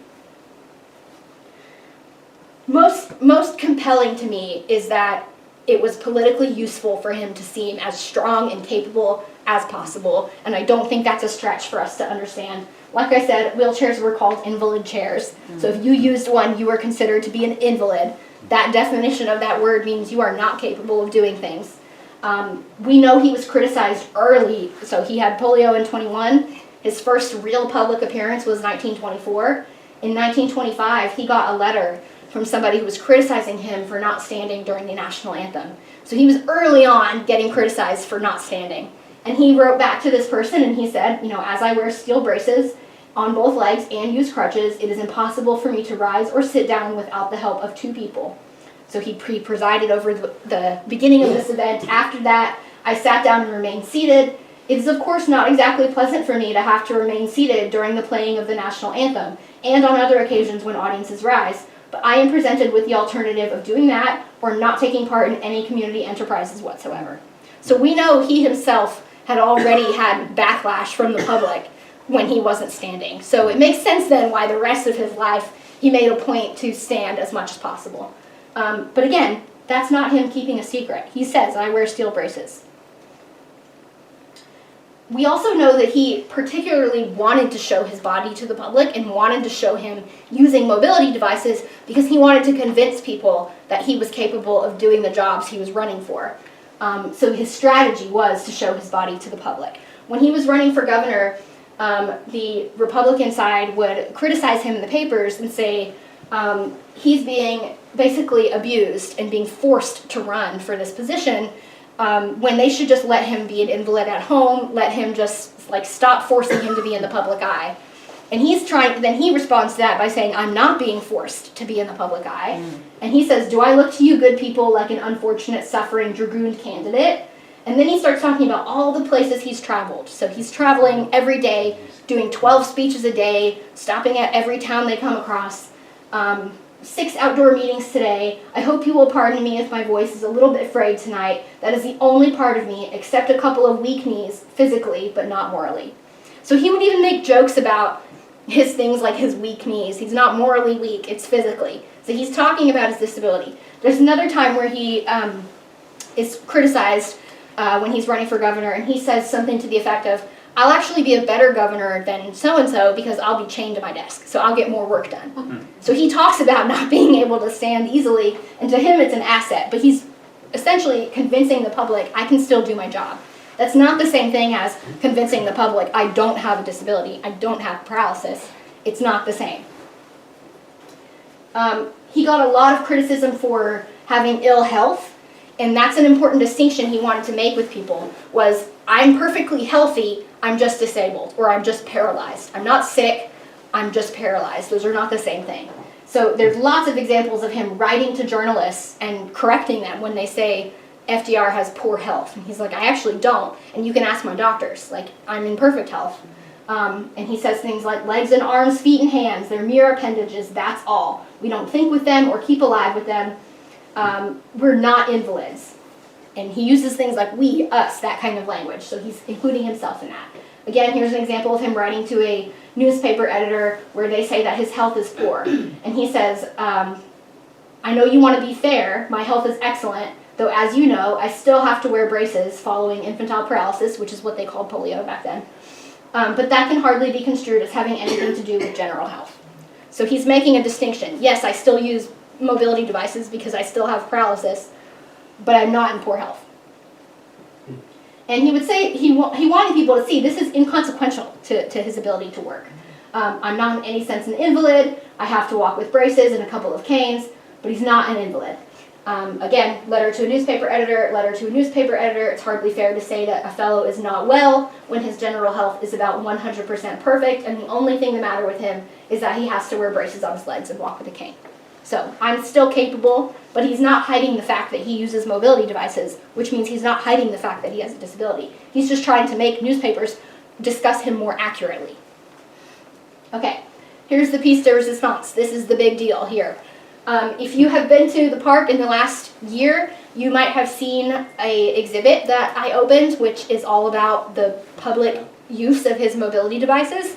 S3: Most compelling to me is that it was politically useful for him to seem as strong and capable as possible, and I don't think that's a stretch for us to understand. Like I said, wheelchairs were called invalid chairs, so if you used one, you were considered to be an invalid. That definition of that word means you are not capable of doing things. We know he was criticized early, so he had polio in 21. His first real public appearance was 1924. In 1925, he got a letter from somebody who was criticizing him for not standing during the national anthem. So he was early on getting criticized for not standing. And he wrote back to this person and he said, as I wear steel braces on both legs and use crutches, it is impossible for me to rise or sit down without the help of two people. So he presided over the beginning of this event. After that, I sat down and remained seated. It is of course not exactly pleasant for me to have to remain seated during the playing of the national anthem and on other occasions when audiences rise. But I am presented with the alternative of doing that or not taking part in any community enterprises whatsoever. So we know he himself had already had backlash from the public when he wasn't standing. So it makes sense then why the rest of his life he made a point to stand as much as possible. But again, that's not him keeping a secret. He says, I wear steel braces. We also know that he particularly wanted to show his body to the public and wanted to show him using mobility devices because he wanted to convince people that he was capable of doing the jobs he was running for. So his strategy was to show his body to the public. When he was running for governor, the Republican side would criticize him in the papers and say he's being basically abused and being forced to run for this position, when they should just let him be an invalid at home, let him just stop forcing him to be in the public eye. And then he responds to that by saying, I'm not being forced to be in the public eye. And he says, do I look to you good people like an unfortunate, suffering, dragooned candidate? And then he starts talking about all the places he's traveled. So he's traveling every day, doing 12 speeches a day, stopping at every town they come across, 6 outdoor meetings today. I hope you will pardon me if my voice is a little bit frayed tonight. That is the only part of me, except a couple of weak knees, physically, but not morally. So he would even make jokes about his things like his weak knees. He's not morally weak, it's physically. So he's talking about his disability. There's another time where he is criticized when he's running for governor, and he says something to the effect of, I'll actually be a better governor than so-and-so because I'll be chained to my desk, so I'll get more work done. So he talks about not being able to stand easily, and to him it's an asset, but he's essentially convincing the public, I can still do my job. That's not the same thing as convincing the public, I don't have a disability, I don't have paralysis. It's not the same. He got a lot of criticism for having ill health, and that's an important distinction he wanted to make with people, was I'm perfectly healthy, I'm just disabled, or I'm just paralyzed. I'm not sick, I'm just paralyzed. Those are not the same thing. So there's lots of examples of him writing to journalists and correcting them when they say FDR has poor health. And he's like, I actually don't, and you can ask my doctors. Like, I'm in perfect health. And he says things like, legs and arms, feet and hands, they're mere appendages, that's all. We don't think with them or keep alive with them. We're not invalids. And he uses things like we, us, that kind of language. So he's including himself in that. Again, here's an example of him writing to a newspaper editor where they say that his health is poor. And he says, I know you want to be fair, my health is excellent, though as you know, I still have to wear braces following infantile paralysis, which is what they called polio back then. But that can hardly be construed as having anything to do with general health. So he's making a distinction. Yes, I still use mobility devices because I still have paralysis, but I'm not in poor health. And he would say he wanted people to see this is inconsequential to his ability to work. I'm not in any sense an invalid. I have to walk with braces and a couple of canes, but he's not an invalid. Again, letter to a newspaper editor, it's hardly fair to say that a fellow is not well when his general health is about 100% perfect, and the only thing the matter with him is that he has to wear braces on his legs and walk with a cane. So I'm still capable, but he's not hiding the fact that he uses mobility devices, which means he's not hiding the fact that he has a disability. He's just trying to make newspapers discuss him more accurately. Okay, here's the piece de resistance. This is the big deal here. If you have been to the park in the last year, you might have seen an exhibit that I opened, which is all about the public use of his mobility devices.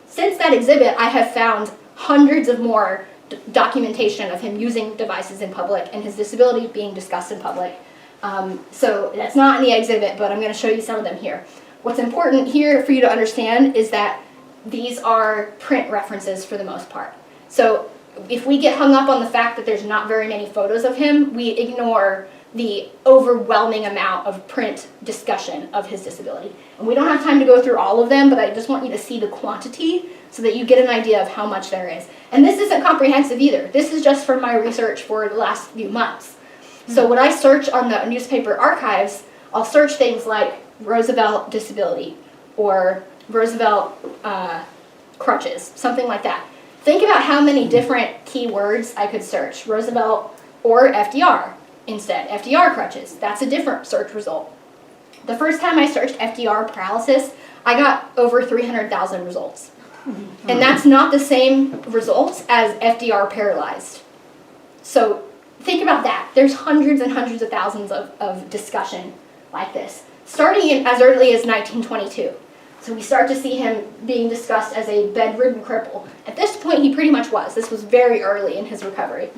S3: Since that exhibit, I have found hundreds of more documentation of him using devices in public and his disability being discussed in public. So that's not in the exhibit, but I'm going to show you some of them here. What's important here for you to understand is that these are print references for the most part. So if we get hung up on the fact that there's not very many photos of him, we ignore the overwhelming amount of print discussion of his disability. And we don't have time to go through all of them, but I just want you to see the quantity so that you get an idea of how much there is. And this isn't comprehensive either. This is just from my research for the last few months. So when I search on the newspaper archives, I'll search things like Roosevelt disability or Roosevelt crutches, something like that. Think about how many different keywords I could search. Roosevelt or FDR instead. FDR crutches. That's a different search result. The first time I searched FDR paralysis, I got over 300,000 results. And that's not the same results as FDR paralyzed. So think about that. There's hundreds and hundreds of thousands of discussion like this, starting in as early as 1922. So we start to see him being discussed as a bedridden cripple. At this point, he pretty much was. This was very early in his recovery.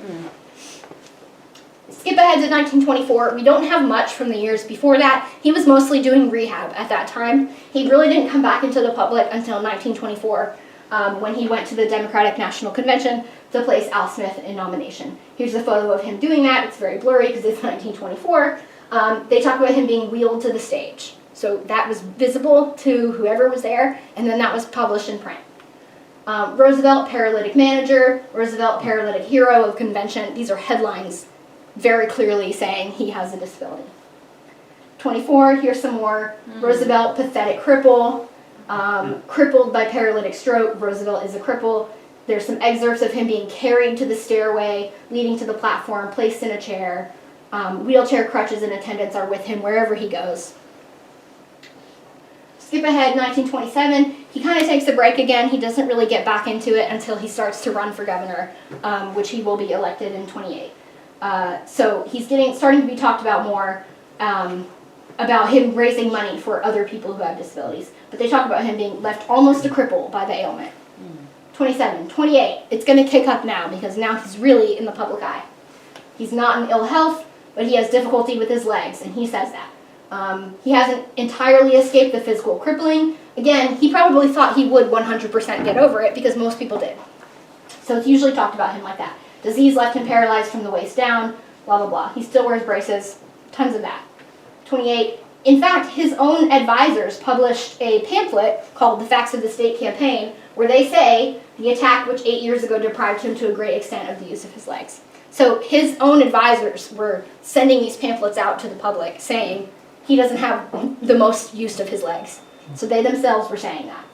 S3: Skip ahead to 1924. We don't have much from the years before that. He was mostly doing rehab at that time. He really didn't come back into the public until 1924 when he went to the Democratic National Convention to place Al Smith in nomination. Here's a photo of him doing that. It's very blurry because it's 1924. They talk about him being wheeled to the stage. So that was visible to whoever was there, and then that was published in print. Roosevelt paralytic manager, Roosevelt paralytic hero of convention. These are headlines very clearly saying he has a disability. 24, here's some more. Roosevelt pathetic cripple. crippled by paralytic stroke. Roosevelt is a cripple. There's some excerpts of him being carried to the stairway leading to the platform, placed in a chair. Wheelchair crutches and attendants are with him wherever he goes. Skip ahead, 1927, he kind of takes a break again. He doesn't really get back into it until he starts to run for governor, which he will be elected in 28. So he's starting to be talked about more about him raising money for other people who have disabilities. But they talk about him being left almost a cripple by the ailment. 27, 28, it's going to kick up now because now he's really in the public eye. He's not in ill health, but he has difficulty with his legs, and he says that. He hasn't entirely escaped the physical crippling. Again, he probably thought he would 100% get over it because most people did. So it's usually talked about him like that. Disease left him paralyzed from the waist down, blah, blah, blah. He still wears braces, tons of that. 28. In fact, his own advisors published a pamphlet called The Facts of the State Campaign, where they say the attack which 8 years ago deprived him to a great extent of the use of his legs. So his own advisors were sending these pamphlets out to the public saying he doesn't have the most use of his legs. So they themselves were saying that.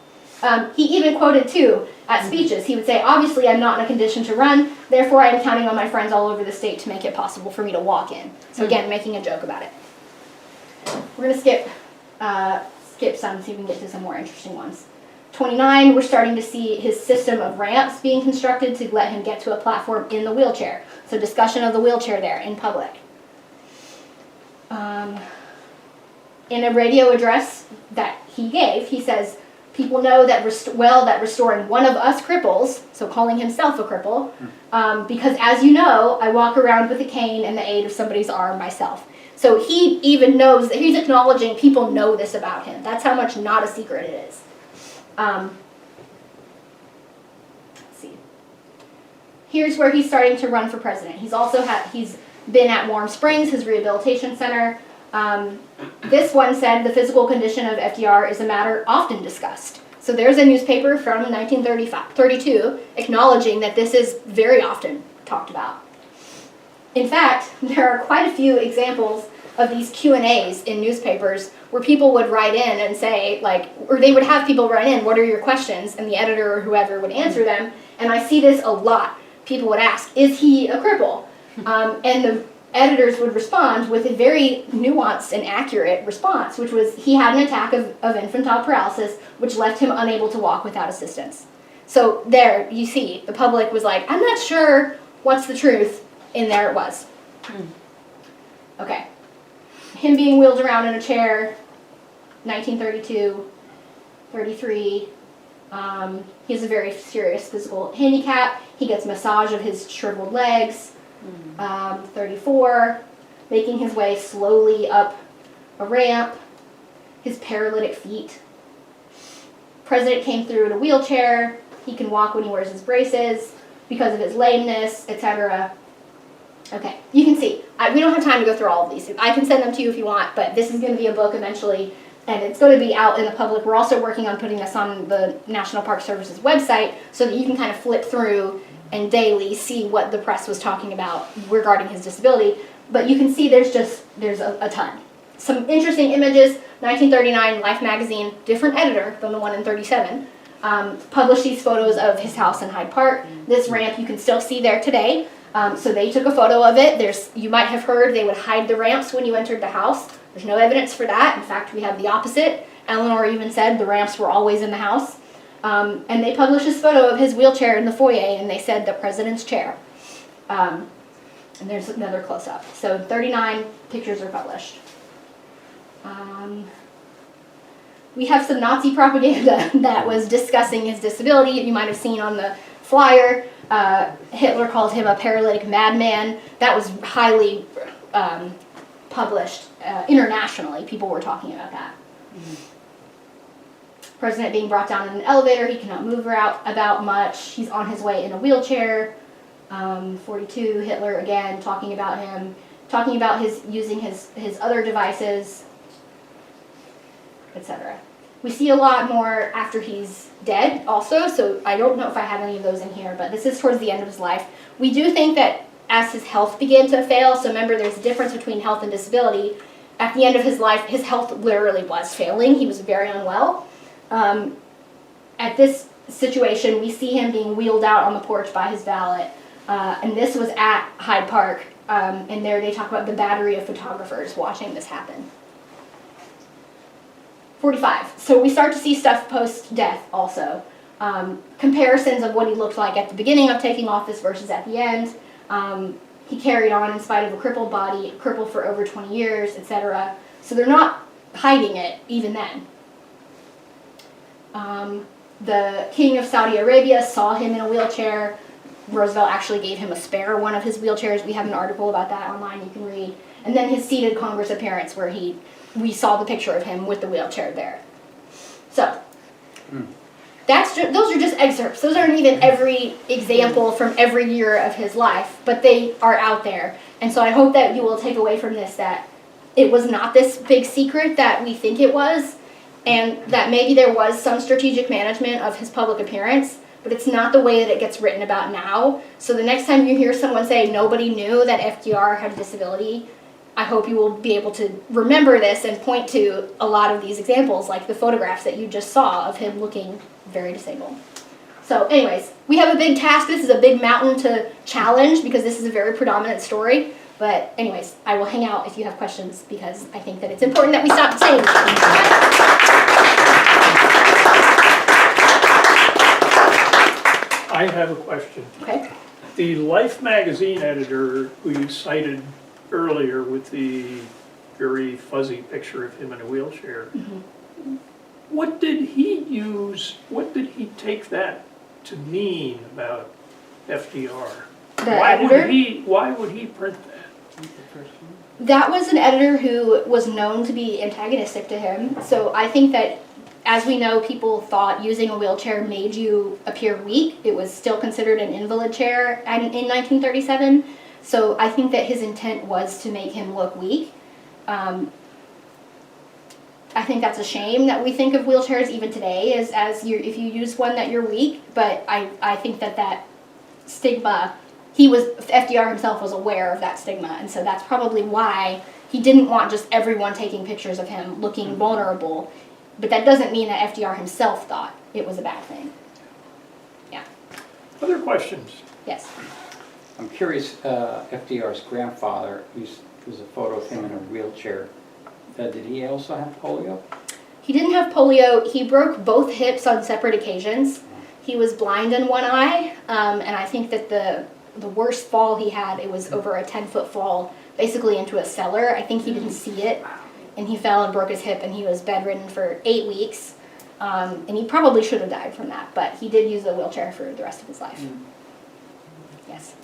S3: He even quoted, too, at speeches. He would say, obviously I'm not in a condition to run, therefore I am counting on my friends all over the state to make it possible for me to walk in. So again, making a joke about it. We're going to skip some so we can get to some more interesting ones. 29, we're starting to see his system of ramps being constructed to let him get to a platform in the wheelchair. So discussion of the wheelchair there in public. In a radio address that he gave, he says, people know that that restoring one of us cripples, so calling himself a cripple, because as you know, I walk around with a cane and the aid of somebody's arm myself. So he even knows that he's acknowledging people know this about him. That's how much not a secret it is. Let's see. Here's where he's starting to run for president. He's been at Warm Springs, his rehabilitation center. This one said the physical condition of FDR is a matter often discussed. So there's a newspaper from 1932 acknowledging that this is very often talked about. In fact, there are quite a few examples of these Q&As in newspapers where people would write in and say, or they would have people write in, what are your questions? And the editor or whoever would answer them. And I see this a lot. People would ask, is he a cripple? And the editors would respond with a very nuanced and accurate response, which was he had an attack of infantile paralysis, which left him unable to walk without assistance. So there, you see, the public was like, I'm not sure what's the truth. And there it was. Okay. Him being wheeled around in a chair, 1932, 33. He has a very serious physical handicap. He gets massage of his shriveled legs. 34, making his way slowly up a ramp. His paralytic feet. President came through in a wheelchair. He can walk when he wears his braces because of his lameness, etc. Okay, you can see. We don't have time to go through all of these. I can send them to you if you want, but this is going to be a book eventually, and it's going to be out in the public. We're also working on putting this on the National Park Service's website so that you can kind of flip through and daily see what the press was talking about regarding his disability. But you can see there's a ton. Some interesting images. 1939, Life magazine, different editor than the one in 37, published these photos of his house in Hyde Park. This ramp you can still see there today. So they took a photo of it. You might have heard they would hide the ramps when you entered the house. There's no evidence for that. In fact, we have the opposite. Eleanor even said the ramps were always in the house. And they published this photo of his wheelchair in the foyer, and they said the president's chair. And there's another close-up. So 39 pictures are published. We have some Nazi propaganda that was discussing his disability. You might have seen on the flyer. Hitler called him a paralytic madman. That was highly published internationally. People were talking about that. President being brought down in an elevator. He cannot move about much. He's on his way in a wheelchair. 42, Hitler again talking about him, talking about using his other devices, etc. We see a lot more after he's dead also, so I don't know if I have any of those in here, but this is towards the end of his life. We do think that as his health began to fail, so remember there's a difference between health and disability. At the end of his life, his health literally was failing. He was very unwell. At this situation, we see him being wheeled out on the porch by his valet, and this was at Hyde Park, and there they talk about the battery of photographers watching this happen. 45. So we start to see stuff post-death also. Comparisons of what he looked like at the beginning of taking office versus at the end. He carried on in spite of a crippled body, crippled for over 20 years, etc. So they're not hiding it even then. The king of Saudi Arabia saw him in a wheelchair. Roosevelt actually gave him a spare one of his wheelchairs. We have an article about that online you can read. And then his seated Congress appearance where we saw the picture of him with the wheelchair there. So, those are just excerpts. Those aren't even every example from every year of his life, but they are out there. And so I hope that you will take away from this that it was not this big secret that we think it was, and that maybe there was some strategic management of his public appearance, but it's not the way that it gets written about now. So the next time you hear someone say nobody knew that FDR had a disability, I hope you will be able to remember this and point to a lot of these examples, like the photographs that you just saw of him looking very disabled. So anyways, we have a big task. This is a big mountain to challenge because this is a very predominant story. But anyways, I will hang out if you have questions because I think that it's important that we stop saying that.
S1: I have a question.
S3: Okay.
S1: The Life magazine editor who you cited earlier with the very fuzzy picture of him in a wheelchair, what did he use, what did he take that to mean about FDR?
S3: The editor?
S1: Why would he print that?
S3: That was an editor who was known to be antagonistic to him. So I think that, as we know, people thought using a wheelchair made you appear weak. It was still considered an invalid chair in 1937. So I think that his intent was to make him look weak. I think that's a shame that we think of wheelchairs even today as if you use one that you're weak. But I think that stigma, FDR himself was aware of that stigma. And so that's probably why he didn't want just everyone taking pictures of him looking vulnerable. But that doesn't mean that FDR himself thought it was a bad thing. Yeah.
S1: Other questions?
S3: Yes.
S4: I'm curious, FDR's grandfather, there's a photo of him in a wheelchair. Did he also have polio?
S3: He didn't have polio. He broke both hips on separate occasions. He was blind in one eye, and I think that the worst fall he had, it was over a 10-foot fall, basically into a cellar. I think he didn't see it, and he fell and broke his hip, and he was bedridden for 8 weeks. And he probably should have died from that, but he did use a wheelchair for the rest of his life. Yes.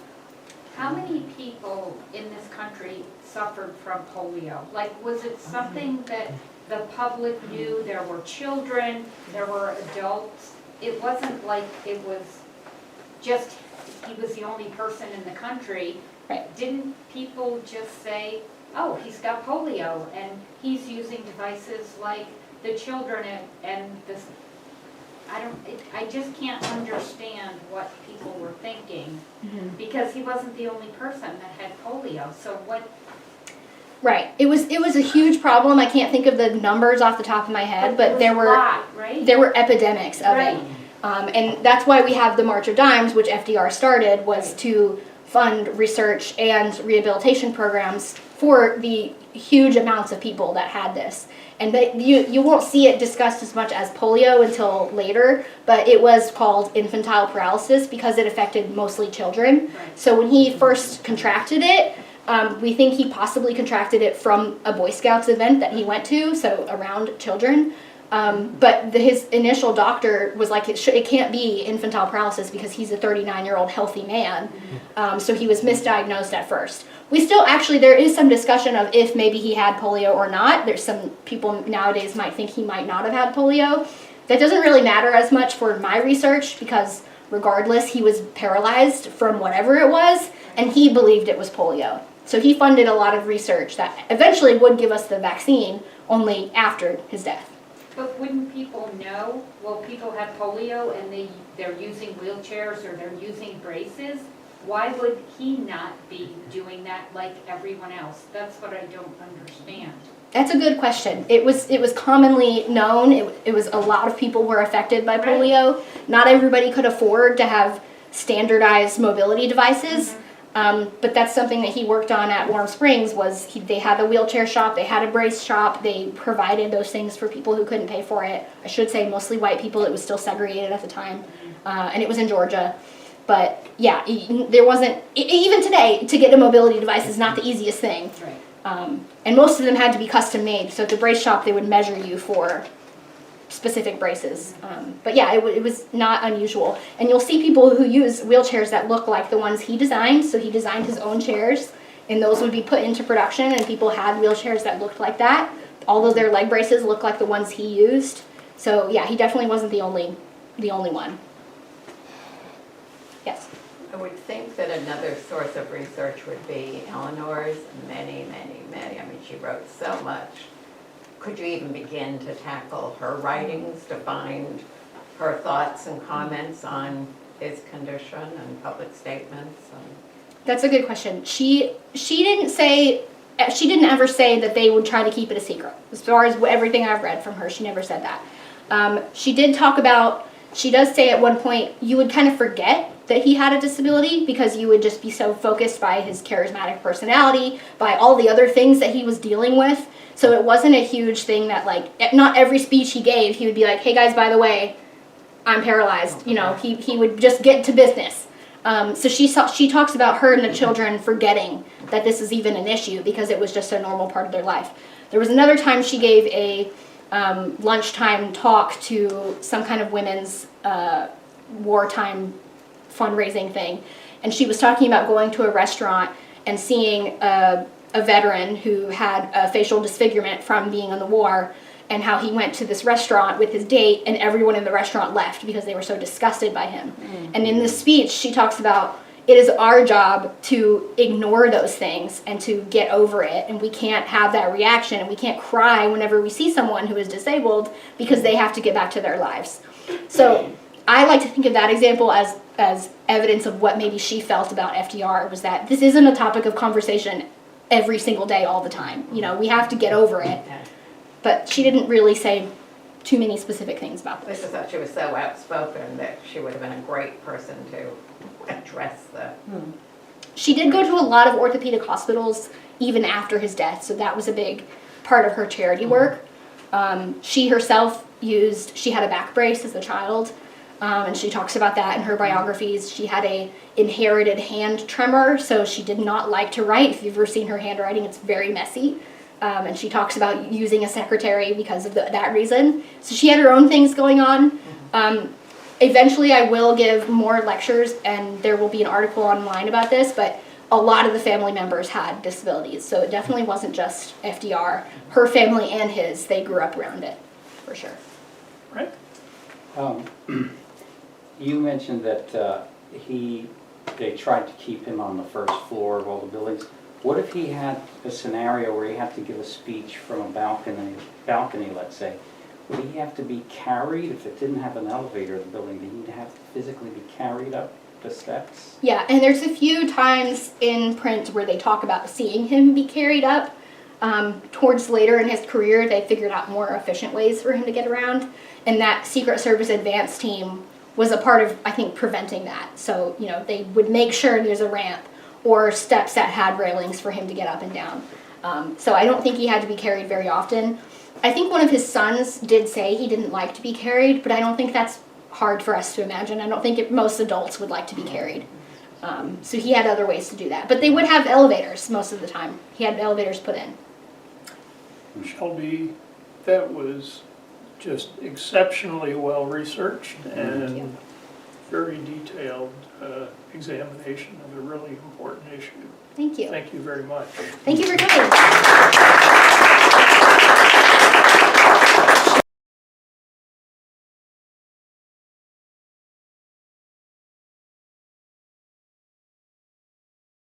S5: How many people in this country suffered from polio? Like, was it something that the public knew? There were children, there were adults. It wasn't like it was just, he was the only person in the country.
S3: Right.
S5: Didn't people just say, oh, he's got polio, and he's using devices like the children and this, I just can't understand what people were thinking, because he wasn't the only person that had polio. So what?
S3: Right. It was a huge problem. I can't think of the numbers off the top of my head, but there were
S5: right?
S3: there were epidemics of
S5: Right.
S3: it. And that's why we have the March of Dimes, which FDR started, was to fund research and rehabilitation programs for the huge amounts of people that had this. And you won't see it discussed as much as polio until later, but it was called infantile paralysis because it affected mostly children.
S5: Right.
S3: So when he first contracted it, we think he possibly contracted it from a Boy Scouts event that he went to, so around children. But his initial doctor was like, it can't be infantile paralysis because he's a 39-year-old healthy man. So he was misdiagnosed at first. We still there is some discussion of if maybe he had polio or not. There's some people nowadays might think he might not have had polio. That doesn't really matter as much for my research because regardless, he was paralyzed from whatever it was, and he believed it was polio. So he funded a lot of research that eventually would give us the vaccine only after his death.
S5: But wouldn't people know, well, people have polio and they're using wheelchairs or they're using braces? Why would he not be doing that like everyone else? That's what I don't understand.
S3: That's a good question. It was commonly known. It was a lot of people were affected by polio. Not everybody could afford to have standardized mobility devices. But that's something that he worked on at Warm Springs. They had a wheelchair shop, they had a brace shop, they provided those things for people who couldn't pay for it. I should say mostly white people. It was still segregated at the time, and it was in Georgia. But yeah, there wasn't, even today, to get a mobility device is not the easiest thing.
S5: Right.
S3: And most of them had to be custom made. So at the brace shop, they would measure you for specific braces. But yeah, it was not unusual. And you'll see people who use wheelchairs that look like the ones he designed. So he designed his own chairs, and those would be put into production, and people had wheelchairs that looked like that. All of their leg braces looked like the ones he used. So yeah, he definitely wasn't the only one. Yes.
S6: I would think that another source of research would be Eleanor's many, I mean, she wrote so much. Could you even begin to tackle her writings to find her thoughts and comments on his condition and public statements?
S3: That's a good question. She didn't ever say that they would try to keep it a secret. As far as everything I've read from her, she never said that. She did talk about, she does say at one point, you would kind of forget that he had a disability because you would just be so focused by his charismatic personality, by all the other things that he was dealing with. So it wasn't a huge thing that, like, not every speech he gave, he would be like, hey guys, by the way, I'm paralyzed. You know, he would just get to business. So she talks about her and the children forgetting that this is even an issue because it was just a normal part of their life. There was another time she gave a lunchtime talk to some kind of women's wartime fundraising thing, and she was talking about going to a restaurant and seeing a veteran who had a facial disfigurement from being in the war, and how he went to this restaurant with his date and everyone in the restaurant left because they were so disgusted by him. And in this speech she talks about it is our job to ignore those things and to get over it, and we can't have that reaction, and we can't cry whenever we see someone who is disabled because they have to get back to their lives. So I like to think of that example as evidence of what maybe she felt about FDR, was that this isn't a topic of conversation every single day all the time. You know, we have to get over it. But she didn't really say too many specific things about
S6: I
S3: this.
S6: just thought she was so outspoken that she would have been a great person to address the...
S3: She did go to a lot of orthopedic hospitals even after his death, so that was a big part of her charity work. She herself she had a back brace as a child, and she talks about that in her biographies. She had a inherited hand tremor, so she did not like to write. If you've ever seen her handwriting, it's very messy. And she talks about using a secretary because of that reason. So she had her own things going on. Eventually I will give more lectures, and there will be an article online about this, but a lot of the family members had disabilities. So it definitely wasn't just FDR. Her family and his, they grew up around it, for sure.
S1: Right?
S4: You mentioned that they tried to keep him on the first floor of all the buildings. What if he had a scenario where he had to give a speech from a balcony, let's say? Would he have to be carried if it didn't have an elevator in the building? Did he have to physically be carried up the steps?
S3: Yeah, and there's a few times in print where they talk about seeing him be carried up. Towards later in his career, they figured out more efficient ways for him to get around, and that Secret Service advance team was a part of, I think, preventing that. So, you know, they would make sure there's a ramp or steps that had railings for him to get up and down. So I don't think he had to be carried very often. I think one of his sons did say he didn't like to be carried, but I don't think that's hard for us to imagine. I don't think most adults would like to be carried. So he had other ways to do that. But they would have elevators most of the time. He had elevators put in.
S1: Shelby, that was just exceptionally well researched and very detailed examination of a really important issue.
S3: Thank you.
S1: Thank you very much.
S3: Thank you for coming.